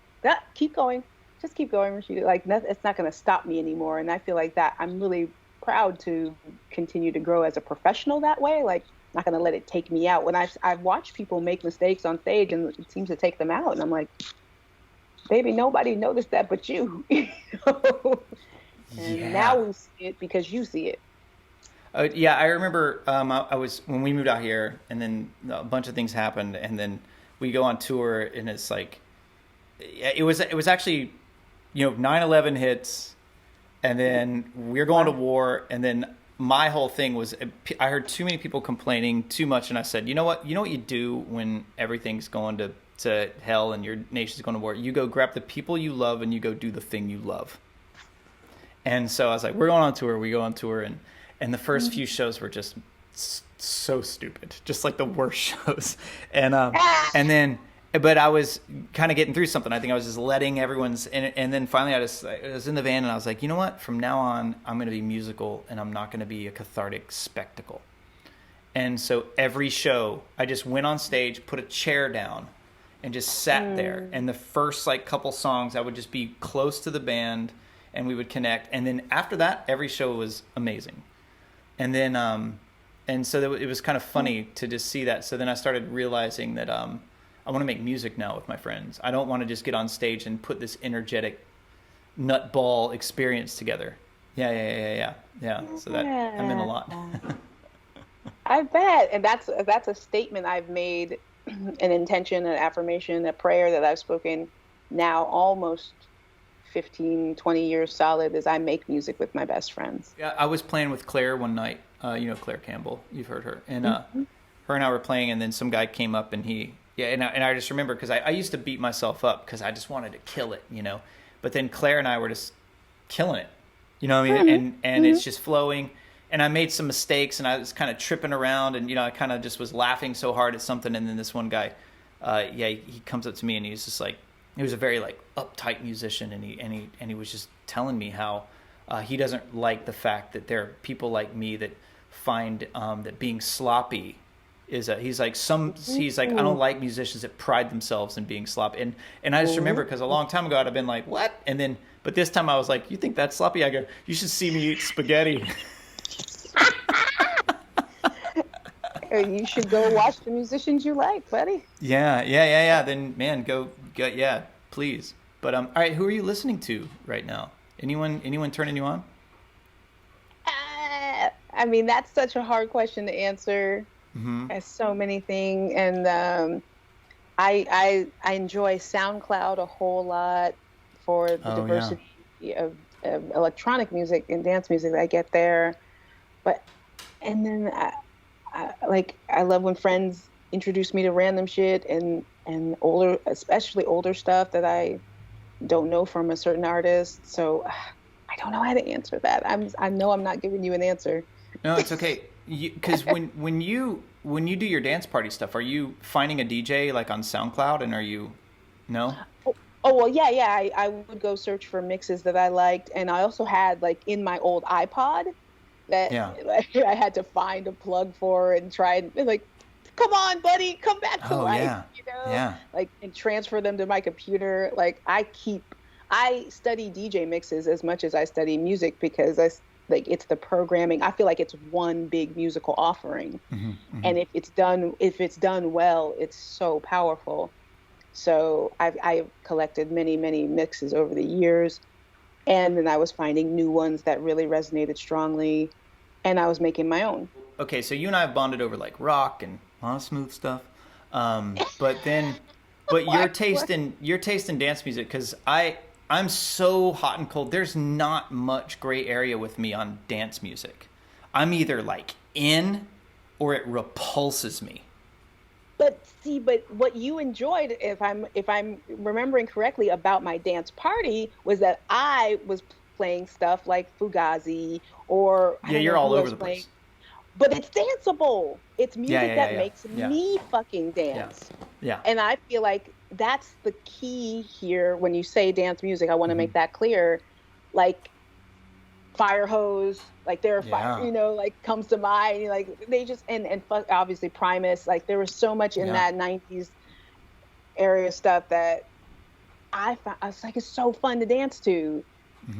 keep going. Just keep going, Rashida. Like, it's not going to stop me anymore. And I feel like that I'm really proud to continue to grow as a professional that way. Like, not going to let it take me out. When I've watched people make mistakes on stage, and it seems to take them out, and I'm like, baby, nobody noticed that but you. And now yeah. we see it because you see it. Yeah, I remember I was when we moved out here, and then a bunch of things happened, and then we go on tour, and it's like, it was actually, 9/11 hits, and then we're going to Wow. war, and then my whole thing was, I heard too many people complaining too much, and I said, you know what you do when everything's going to hell and your nation's going to war? You go grab the people you love and you go do the thing you love. And so I was like, we're going on tour. We go on tour, and the first few shows were just so stupid, just like the worst shows. Ah! And then, but I was kind of getting through something. I think I was just letting everyone's, and then finally I was in the van, and I was like, you know what? From now on, I'm going to be musical, and I'm not going to be a cathartic spectacle. And so every show, I just went on stage, put a chair down, and just sat there. Mm. And the first like couple songs, I would just be close to the band, and we would connect. And then after that, every show was amazing. And then, and so it was kind of funny to just see that. So then I started realizing that I want to make music now with my friends. I don't want to just get on stage and put this energetic nutball experience together. Yeah. So that I'm in a lot. Yeah. I bet. And that's a statement I've made, an intention, an affirmation, a prayer that I've spoken now almost 15, 20 years solid is I make music with my best friends. Yeah, I was playing with Claire one night. You know Claire Campbell. You've heard her. And Mm-hmm. her and I were playing, and then some guy came up, and I just remember because I used to beat myself up because I just wanted to kill it, you know. But then Claire and I were just killing it, you know what I mean? And Mm-hmm. it's just flowing. And I made some mistakes, and I was kind of tripping around, and you know I kind of just was laughing so hard at something. And then this one guy, he comes up to me, and he's just like, he was a very like uptight musician, and he was just telling me how he doesn't like the fact that there are people like me that find that being sloppy is he's like I don't like musicians that pride themselves in being sloppy. And I just remember because a long time ago I'd have been like, what? And then but this time I was like, you think that's sloppy? I go, you should see me eat spaghetti. You should go watch the musicians you like, buddy. Yeah. Then man, go yeah, please. But all right, who are you listening to right now? Anyone turning you on? I mean, that's such a hard question to answer. Mm-hmm. As so many things, and I enjoy SoundCloud a whole lot for the diversity of electronic music and dance music that I get there. But and then I love when friends introduce me to random shit and older, especially older stuff that I don't know from a certain artist. So I don't know how to answer that. I know I'm not giving you an answer. No, it's okay. Because when you do your dance party stuff, are you finding a DJ like on SoundCloud, and are you no? Oh well, yeah. I would go search for mixes that I liked, and I also had like in my old iPod that I had to find a plug for and try and like, come on, buddy, come back to life, you know, like and transfer them to my computer. Like I study DJ mixes as much as I study music because it's the programming. I feel like it's one big musical offering, and if it's done well, it's so powerful. So I've collected many mixes over the years, and then I was finding new ones that really resonated strongly, and I was making my own. Okay, so you and I have bonded over like rock and a lot of smooth stuff, but your taste in dance music, because I'm so hot and cold. There's not much gray area with me on dance music. I'm either like in or it repulses me. But what you enjoyed, if I'm remembering correctly about my dance party, was that I was playing stuff like Fugazi or you're all over the place. But it's danceable. It's music that makes me fucking dance. Yeah. And I feel like that's the key here. When you say dance music, I want to make that clear. Like Fire Hose, like their fire, you know, like comes to mind. Like they just and obviously Primus. Like there was so much in that '90s area stuff that I was like, it's so fun to dance to,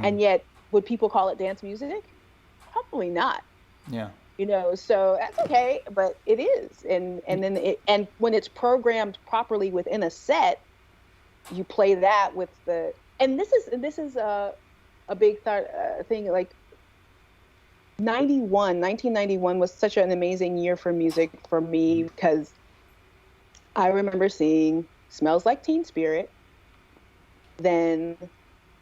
and yet would people call it dance music? Probably not. Yeah. You know, so that's okay, but it is, and then when it's programmed properly within a set, you play that with the. And this is a big thing. Like 1991 was such an amazing year for music for me because I remember seeing Smells Like Teen Spirit, then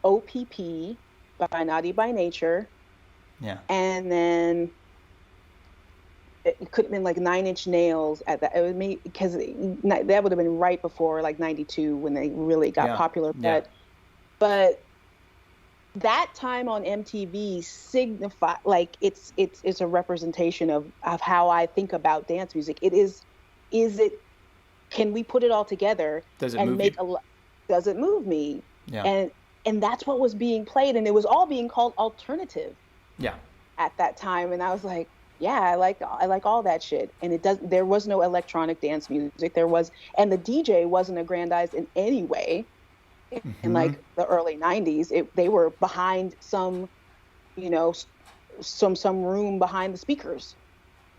OPP by Naughty by Nature, and then it could have been like 9 Inch Nails at that. It was me because that would have been right before like 92 when they really got popular. But that time on MTV signify like it's a representation of how I think about dance music. Is it, can we put it all together and make does it move me? Yeah. And that's what was being played, and it was all being called alternative. Yeah. At that time, and I was like, yeah, I like all that shit. And there was no electronic dance music. And the DJ wasn't aggrandized in any way. In like the early 90s, they were behind some, you know, some room behind the speakers.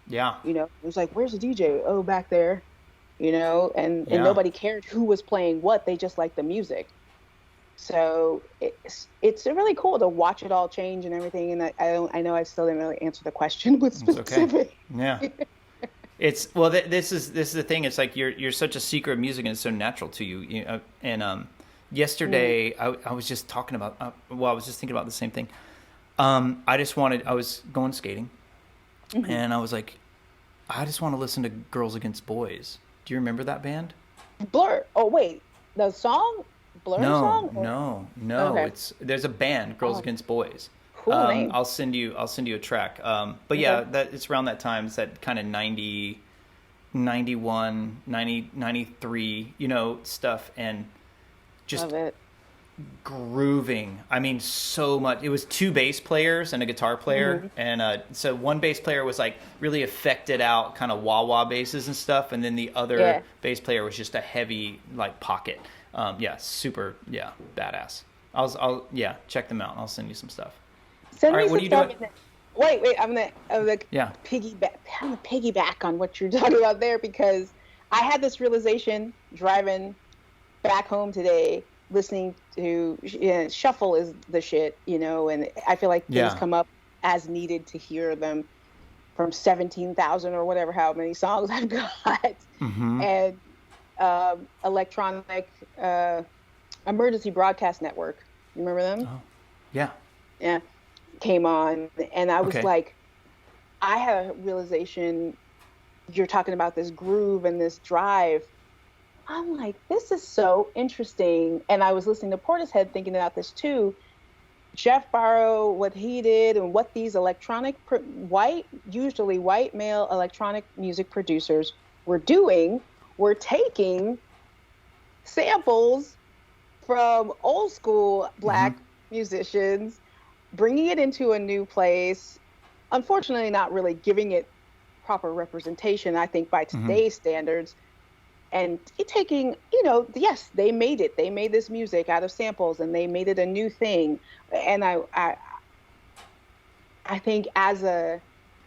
Yeah. You know, it was like, where's the DJ? Oh, back there. You know, and nobody cared who was playing what. They just liked the music. So it's really cool to watch it all change and everything. And I know I still didn't really answer the question with specific. Okay. Yeah. This is the thing. It's like you're such a seeker of music, and it's so natural to you. You know, and Mm-hmm. yesterday I was just talking about, I was just thinking about the same thing. I was going skating Mm-hmm. and I was like, I just want to listen to Girls Against Boys. Do you remember that band? Blur. Oh wait, the song, Blur No, song, or no, no. okay. There's a band, Girls Oh, Against Boys. cool name. I'll send you a track. But Okay. yeah, that it's around that time. It's that kind of 90, 91, 90, 93, stuff, and just Love it. grooving. I mean, so much. It was two bass players and a guitar player, Mm-hmm. and so one bass player was like really affected out, kind of wah wah basses and stuff, and then the other Yeah. bass player was just a heavy like pocket. Yeah, super. Yeah, badass. Yeah, check them out. I'll send you some stuff. Send All me right, what some are you stuff. doing? Wait. I'm gonna Yeah, piggyback. I'm gonna piggyback on what you're talking about there because I had this realization driving back home today, listening to shuffle is the shit, and I feel like things yeah. come up as needed to hear them from 17,000 or whatever, how many songs I've got, Mm-hmm. and electronic emergency broadcast network. You remember them? Oh, yeah. Yeah, came on, and I was Okay. like, I had a realization. You're talking about this groove and this drive. I'm like, this is so interesting. And I was listening to Portishead thinking about this too. Jeff Barrow, what he did, and what these usually white male electronic music producers were doing, were taking samples from old school Mm-hmm. Black musicians, bringing it into a new place. Unfortunately, not really giving it proper representation, I think, by Mm-hmm. today's standards. And it taking, yes, they made it. They made this music out of samples and they made it a new thing. And I think as a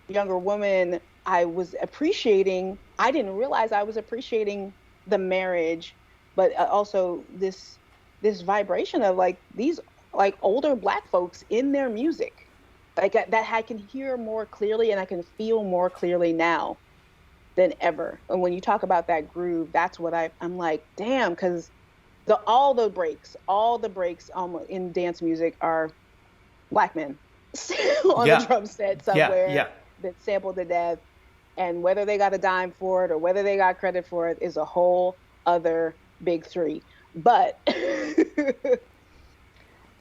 younger woman, I didn't realize I was appreciating the marriage, but also this vibration of like these like older Black folks in their music. Like that I can hear more clearly and I can feel more clearly now than ever. And when you talk about that groove, that's what I'm like, damn, because all the breaks in dance music are Black men on a Yeah. drum set Yeah. somewhere Yeah. that sampled to death. And whether they got a dime for it or whether they got credit for it is a whole other big three. But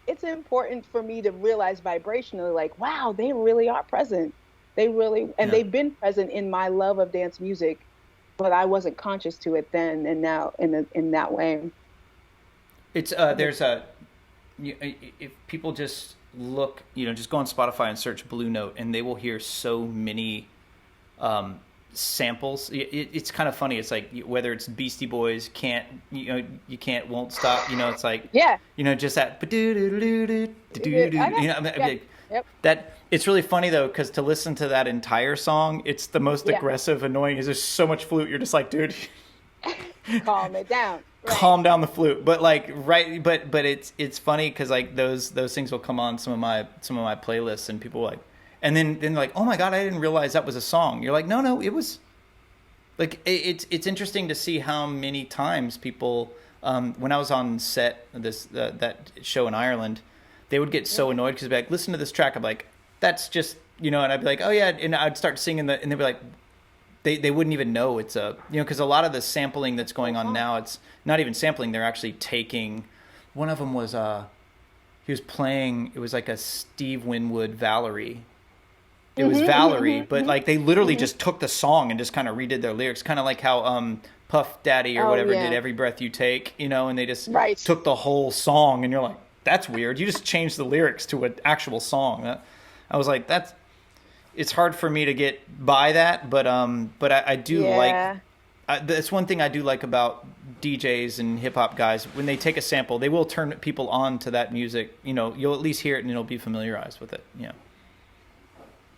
it's important for me to realize vibrationally, like, wow, they really are present. And Yeah. they've been present in my love of dance music, but I wasn't conscious to it then, and now in that way. It's if people just look, just go on Spotify and search Blue Note, and they will hear so many um, samples. It's kind of funny. It's like whether it's Beastie Boys, can't you can't won't stop. It's like Yeah, just that I know. I mean, Yeah, yep, that it's really funny though because to listen to that entire song, it's the most yeah. aggressive, annoying. Is there's so much flute. You're just like, dude, Calm it down. Right. calm down the flute. But like right, but it's funny because like those things will come on some of my playlists and people like, and then like, oh my god, I didn't realize that was a song. You're like, no, it was like it's interesting to see how many times people when I was on set that show in Ireland, they would get so Mhm. annoyed because they'd be like, listen to this track. I'm like, that's just and I'd be like, oh yeah, and I'd start singing and they'd be like, they wouldn't even know it's a because a lot of the sampling that's Whole going on song. now, it's not even sampling, they're actually taking. One of them was he was playing, it was like a Steve Winwood Valerie. It was Valerie, but like they literally Hmm. just took the song and just kind of redid their lyrics, kind of like how Puff Daddy or Oh whatever did yeah. Every Breath You Take, and they just Right. took the whole song, and you're like, that's weird. You just changed the lyrics to an actual song. I was like, it's hard for me to get by that, but I do like. Yeah. That's one thing I do like about DJs and hip hop guys. When they take a sample, they will turn people on to that music. You'll at least hear it and you'll be familiarized with it.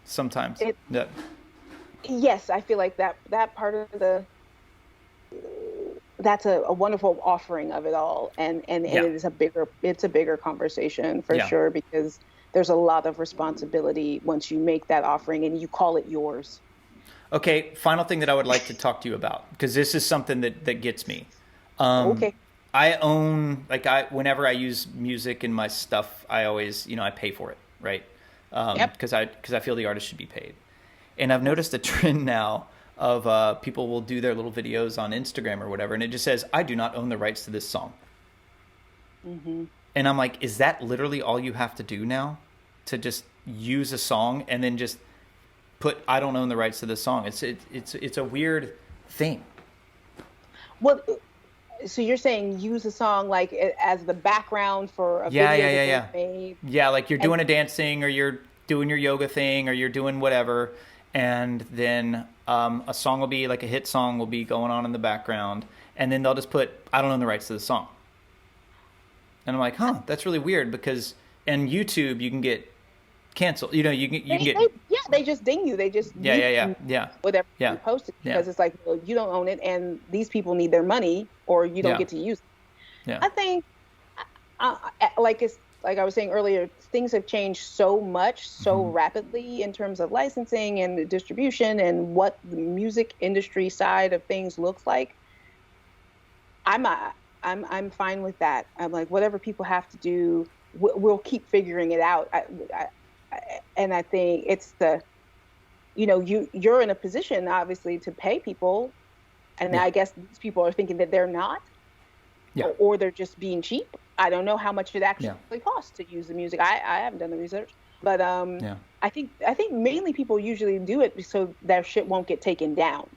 Sometimes. It That. yes, I feel like that part of the that's a wonderful offering of it all, and Yeah. it's a bigger conversation for Yeah. sure because there's a lot of responsibility once you make that offering and you call it yours. Okay. Final thing that I would like to talk to you about, because this is something that gets me. Um, Okay. I own, like, whenever I use music in my stuff, I always, I pay for it, right? Yep. Because I feel the artist should be paid. And I've Yes. noticed a trend now of people will do their little videos on Instagram or whatever, and it just says, "I do not own the rights to this song." Hmm. And I'm like, is that literally all you have to do now, to just use a song and then just put "I don't own the rights to this song"? It's a weird thing. Well, so you're saying use a song like as the background for a Yeah, video yeah, that yeah, they've yeah. made, Yeah, like you're and doing a dance thing, or you're doing your yoga thing, or you're doing whatever, and then a song will be like a hit song will be going on in the background, and then they'll just put "I don't own the rights to the song," and I'm like, huh, that's really weird, because in YouTube you can get canceled. You can get, yeah, they just ding you. They just yeah, yeah, mute yeah, you, yeah, whatever yeah, you posted, yeah, because it's like, well, you don't own it, and these people need their money, or you don't yeah, get to use it. yeah, I think, like I was saying earlier, things have changed so much, so hmm, rapidly in terms of licensing and distribution and what the music industry side of things looks like. I'm uh, I'm fine with that. I'm like, whatever people have to do, we'll keep figuring it out. And I think it's you're in a position obviously to pay people, and yeah, I guess these people are thinking that they're not, yeah, or they're just being cheap. I don't know how much it actually yeah, costs to use the music. I haven't done the research, but yeah, I think mainly people usually do it so their shit won't get taken down.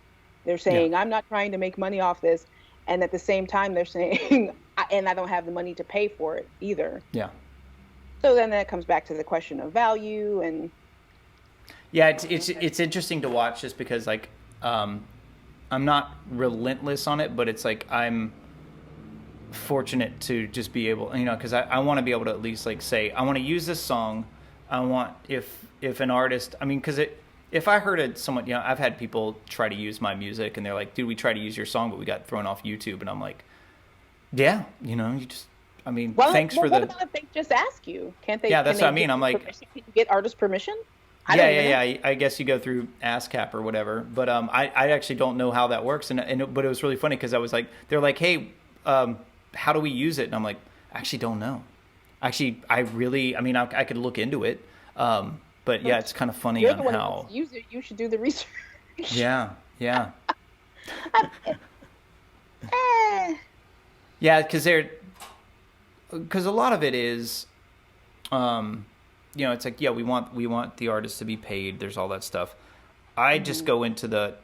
They're yeah, saying, I'm not trying to make money off this, and at the same time they're saying, and I don't have the money to pay for it either. yeah. So then that comes back to the question of value and Yeah, it's interesting to watch, just because, like, um, I'm not relentless on it, but it's like I'm fortunate to just be able, because I want to be able to at least, like, say I want to use this song. I want, if an artist, I mean, because if I heard it, someone, I've had people try to use my music and they're like, dude, we tried to use your song, but we got thrown off YouTube, and I'm like, yeah, you just, I mean, thanks well, for what the, about if they just ask you? Can't they? yeah, Can that's what they I give mean. I'm you like, permission? Can you get artist permission? I yeah, don't even yeah, know. yeah. I guess you go through ASCAP or whatever, but I actually don't know how that works, but it was really funny because I was like, they're like, hey, how do we use it? And I'm like, I actually don't know. Actually, I mean, I could look into it, but yeah, But it's kind of funny you're on the one who wants how, to use it. You should do the research. yeah, yeah, Eh. yeah, because a lot of it is, um, it's like, yeah, we want the artist to be paid. There's all that stuff. I just Mhm, go into the,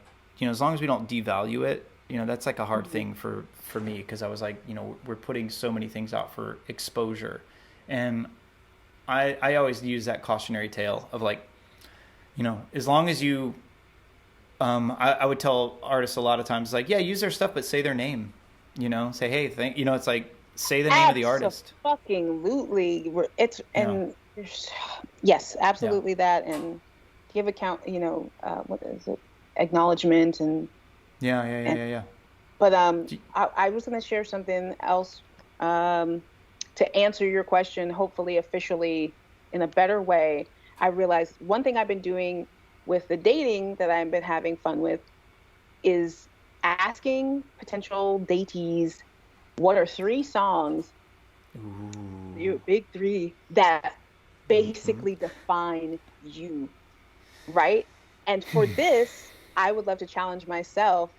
as long as we don't devalue it, that's like a hard mhm. thing for me, because I was like, we're putting so many things out for exposure, and I always use that cautionary tale of, like, as long as you, I would tell artists a lot of times, like, yeah, use their stuff, but say their name, say, hey, it's like, say the name of the artist, Absolutely. It's you know, and yes, yeah, absolutely that, and give account. What is it? Acknowledgement yeah, yeah, yeah, and yeah, yeah. but Do- I was going to share something else um to answer your question, hopefully officially in a better way. I realized one thing I've been doing with the dating that I've been having fun with is asking potential datees what are three songs, Ooh. your big three, that Hmm. basically define you, right? And for this, I would love to challenge myself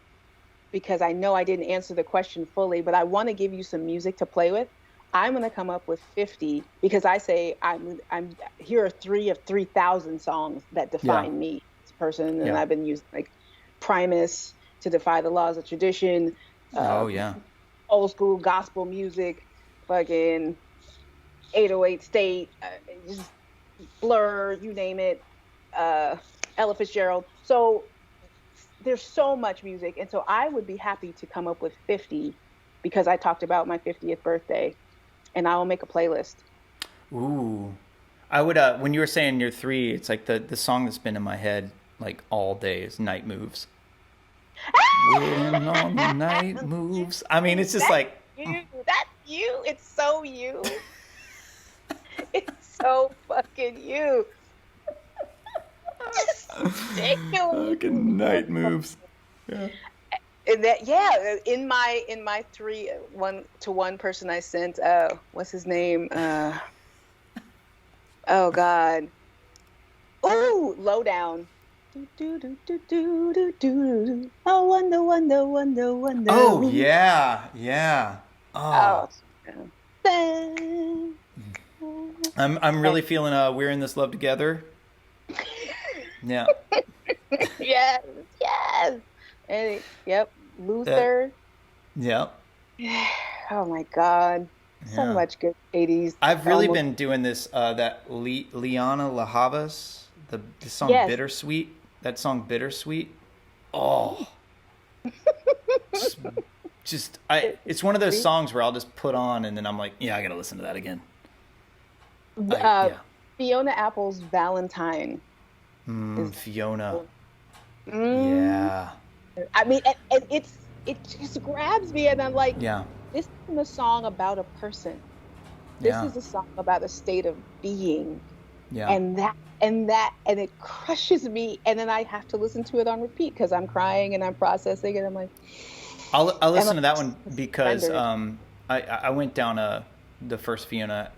because I know I didn't answer the question fully, but I want to give you some music to play with. I'm going to come up with 50 because I say I'm here are three of 3,000 songs that Yeah, define me as a person, and yeah. I've been using like Primus to defy the laws of tradition, uh, Oh yeah. old school gospel music, fucking 808 State, just Blur, you name it, uh, Ella Fitzgerald. So there's so much music. And so I would be happy to come up with 50 because I talked about my 50th birthday and I will make a playlist. Ooh. I would, when you were saying you're three, it's like the song that's been in my head like all day is Night Moves. When all the night moves. I mean, it's just That's like, you. That's you. It's so you. It's so fucking you. Just ridiculous. fucking night moves. Yeah. And that, yeah, in my 3-1 person I sent, what's his name? Oh God. Oh, Lowdown. Do, do, do, do, do, do, do, do. Oh, wonder, wonder, wonder, wonder. Oh yeah, yeah. Oh, Oh, yeah. I'm really feeling we're in this love together. Yeah. Yes, yes. Yep, That. Luther. Yeah. Oh my God. So Yeah. much good 80s. I've really Almost. been doing this. That Liana La Havas, the song Yes. "Bittersweet." That song "Bittersweet." Oh, just, just I. It's one of those songs where I'll just put on and then I'm like, yeah, I gotta listen to that again. Uh, Yeah. Fiona Apple's Valentine is. Fiona. Mm, Yeah. I mean, and it just grabs me, and I'm like, Yeah. this isn't a song about a person. This Yeah. is a song about a state of being, Yeah. and it crushes me, and then I have to listen to it on repeat because I'm crying and I'm processing, and I'm like, I'll and listen I'm to that one because surrendered. I went down the first Fiona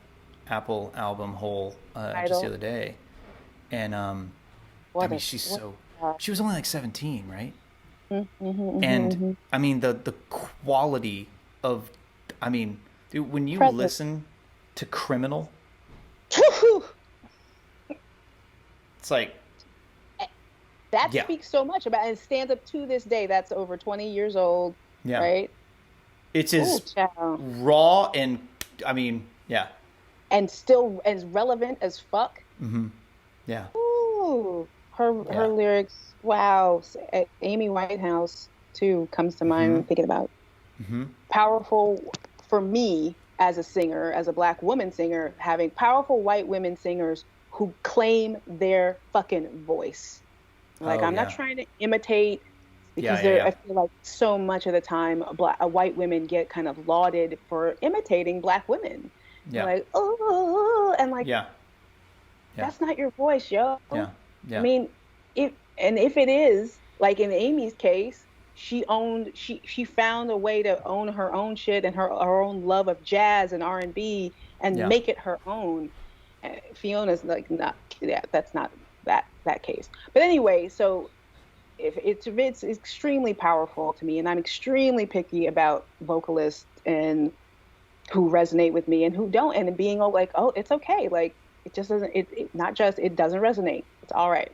Apple album hole just the Title. other day, and I What mean a what. she was only like 17, right? Mm-hmm, And mm-hmm. I mean the quality of, I mean, dude, when you Present. listen to Criminal, it's like, That yeah, speaks so much about, and it stands up to this day. That's over 20 years old, yeah, right? it's Oh, as child. raw and, I mean, yeah, And still as relevant as fuck. yeah, Ooh, her yeah, lyrics. Wow. Amy Whitehouse too comes to mind when thinking about powerful for me as a singer, as a Black woman singer, having powerful white women singers who claim their fucking voice. Like, oh I'm not yeah, trying to imitate yeah, because yeah, I yeah, feel like so much of the time, white women get kind of lauded for imitating Black women. They're yeah, like, oh, and like, yeah, yeah, that's not your voice, yo. yeah, I yeah, mean, if it is, like in Amy's case, she found a way to own her own shit and her own love of jazz and R&B and yeah, make it her own. Fiona's like not, yeah, that's not that case. But anyway, so if it's extremely powerful to me, and I'm extremely picky about vocalists and who resonate with me and who don't, and being all like, oh, it's okay, like it just doesn't, it not just, it doesn't resonate, it's all right,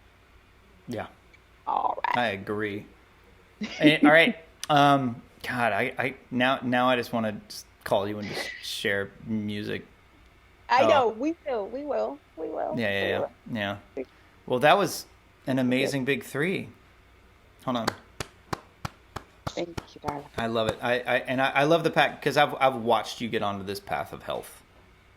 yeah. all I right. agree. All right. God, I now I just want to call you and just share music. I Oh, know, we yeah, yeah, yeah, will. yeah. Well, that was an Good. amazing big three. Hold on. Thank you, darling. I love it. I love the pack because I've watched you get onto this path of health.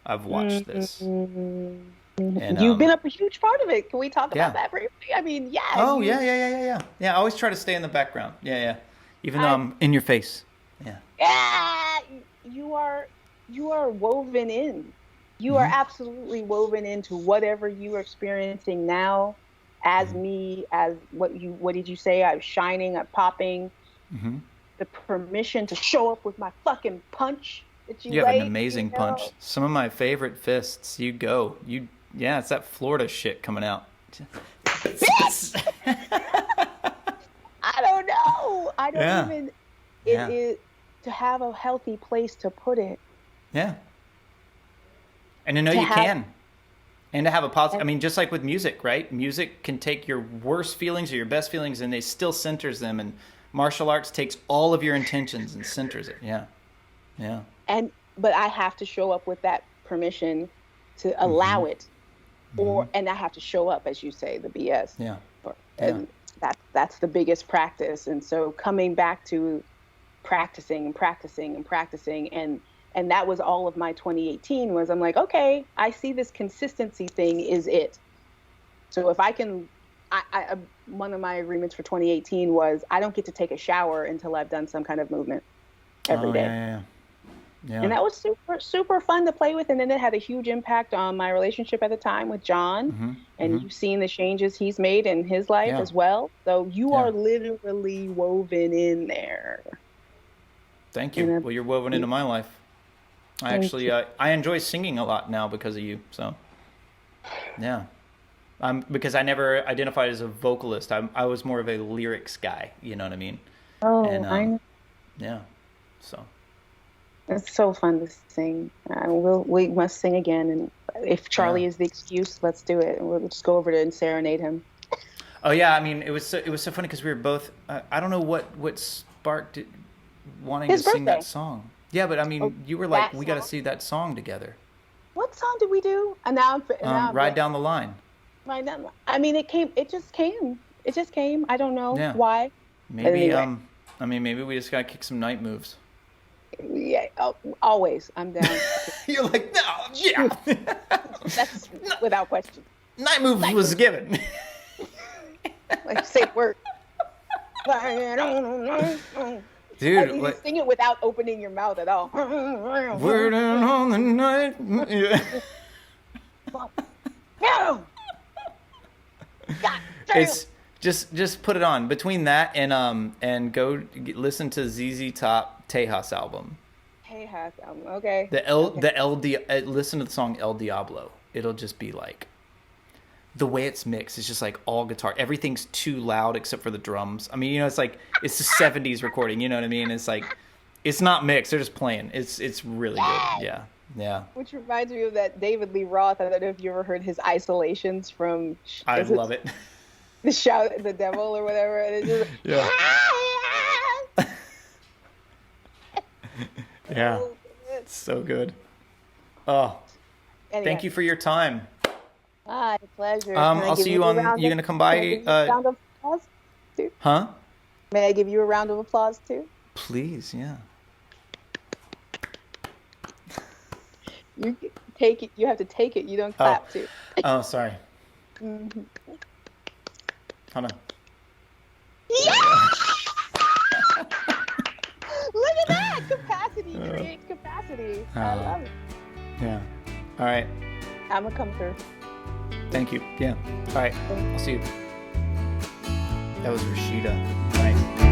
I've watched this, Mhm. and You've been a huge part of it. Can we talk about yeah. that briefly? I mean, yeah, Oh yeah, yeah, yeah, yeah, yeah. Yeah, I always try to stay in the background. Yeah, yeah. Even though I, I'm in your face. Yeah. yeah, you are, you are woven in. You are Mm-hmm. absolutely woven into whatever you are experiencing now, as me, as what did you say? I'm shining, I'm popping. Mm-hmm. The permission to show up with my fucking punch that you You have an like, amazing punch. Some of my favorite fists. You go. You, yeah, it's that Florida shit coming out. Bitch! I don't know. I don't Yeah. even, it Yeah. is to have a healthy place to put it, Yeah. And to know to you have, can. And to have a positive, I and mean, just like with music, right? Music can take your worst feelings or your best feelings and they still centers them. And martial arts takes all of your intentions and centers it. Yeah. Yeah. and but I have to show up with that permission to allow it, or and I have to show up, as you say, the BS, Yeah. Yeah. and that's the biggest practice. And so coming back to practicing and practicing and practicing, and that was all of my 2018 was, I'm like, okay, I see this consistency thing is it. So if I can, one of my agreements for 2018 was I don't get to take a shower until I've done some kind of movement every Oh, yeah, day. yeah, yeah. Yeah. And that was super, super fun to play with. And then it had a huge impact on my relationship at the time with John. Mm-hmm. And Mm-hmm. you've seen the changes he's made in his life Yeah. as well. So you Yeah. are literally woven in there. Thank you. In a Well, you're woven into my life. I Thank actually, you. I enjoy singing a lot now because of you. So, yeah. Because I never identified as a vocalist. I was more of a lyrics guy. You know what I mean? And Oh, I know. yeah. So It's so fun to sing. We must sing again. And if yeah. Charlie is the excuse, let's do it. We'll just go over to and serenade him. Oh yeah. I mean, it was so funny because we were both. I don't know what sparked it, wanting to His sing that birthday. song. Yeah, but I Oh, mean, you were like, that we got to song. see that song together. What song did we do? And now I'm Ride blank. down the line. Right now, I mean, it came. It just came. It just came. I don't know Yeah. why. But Maybe. anyway, I mean, maybe we just gotta kick some night moves. yeah. Oh, always, I'm down. You're like, no, yeah. That's without question. Night moves Like, was given. like say the word. Dude, You like, sing it without opening your mouth at all. word on the night. Yeah. No. God damn. It's just put it on between that and go listen to ZZ Top Tejas album. Hey, Hath, okay. The LD listen to the song El Diablo. It'll just be like the way it's mixed. It's just like all guitar. Everything's too loud except for the drums. I mean, you know, it's like it's the 70s recording. You know what I mean? It's like it's not mixed. They're just playing. It's really good. Yeah, yeah. Which reminds me of that David Lee Roth. I don't know if you ever heard his isolations from. I love it. The Shout at the Devil or whatever. And it's just Yeah. Yeah. oh, It's so good. Oh, anyway. thank you for your time. My pleasure. I'll see you on. You gonna come by? Round of applause too? Huh? May I give you a round of applause too? Please, yeah. You take it. You have to take it. You don't clap too. Oh, sorry. Mm-hmm. Hold on. Yeah! Look at that! Capacity creates capacity. I love it. Yeah. All right. I'm gonna come through. Thank you. Yeah. All right. I'll see you. That was Rashida. Nice.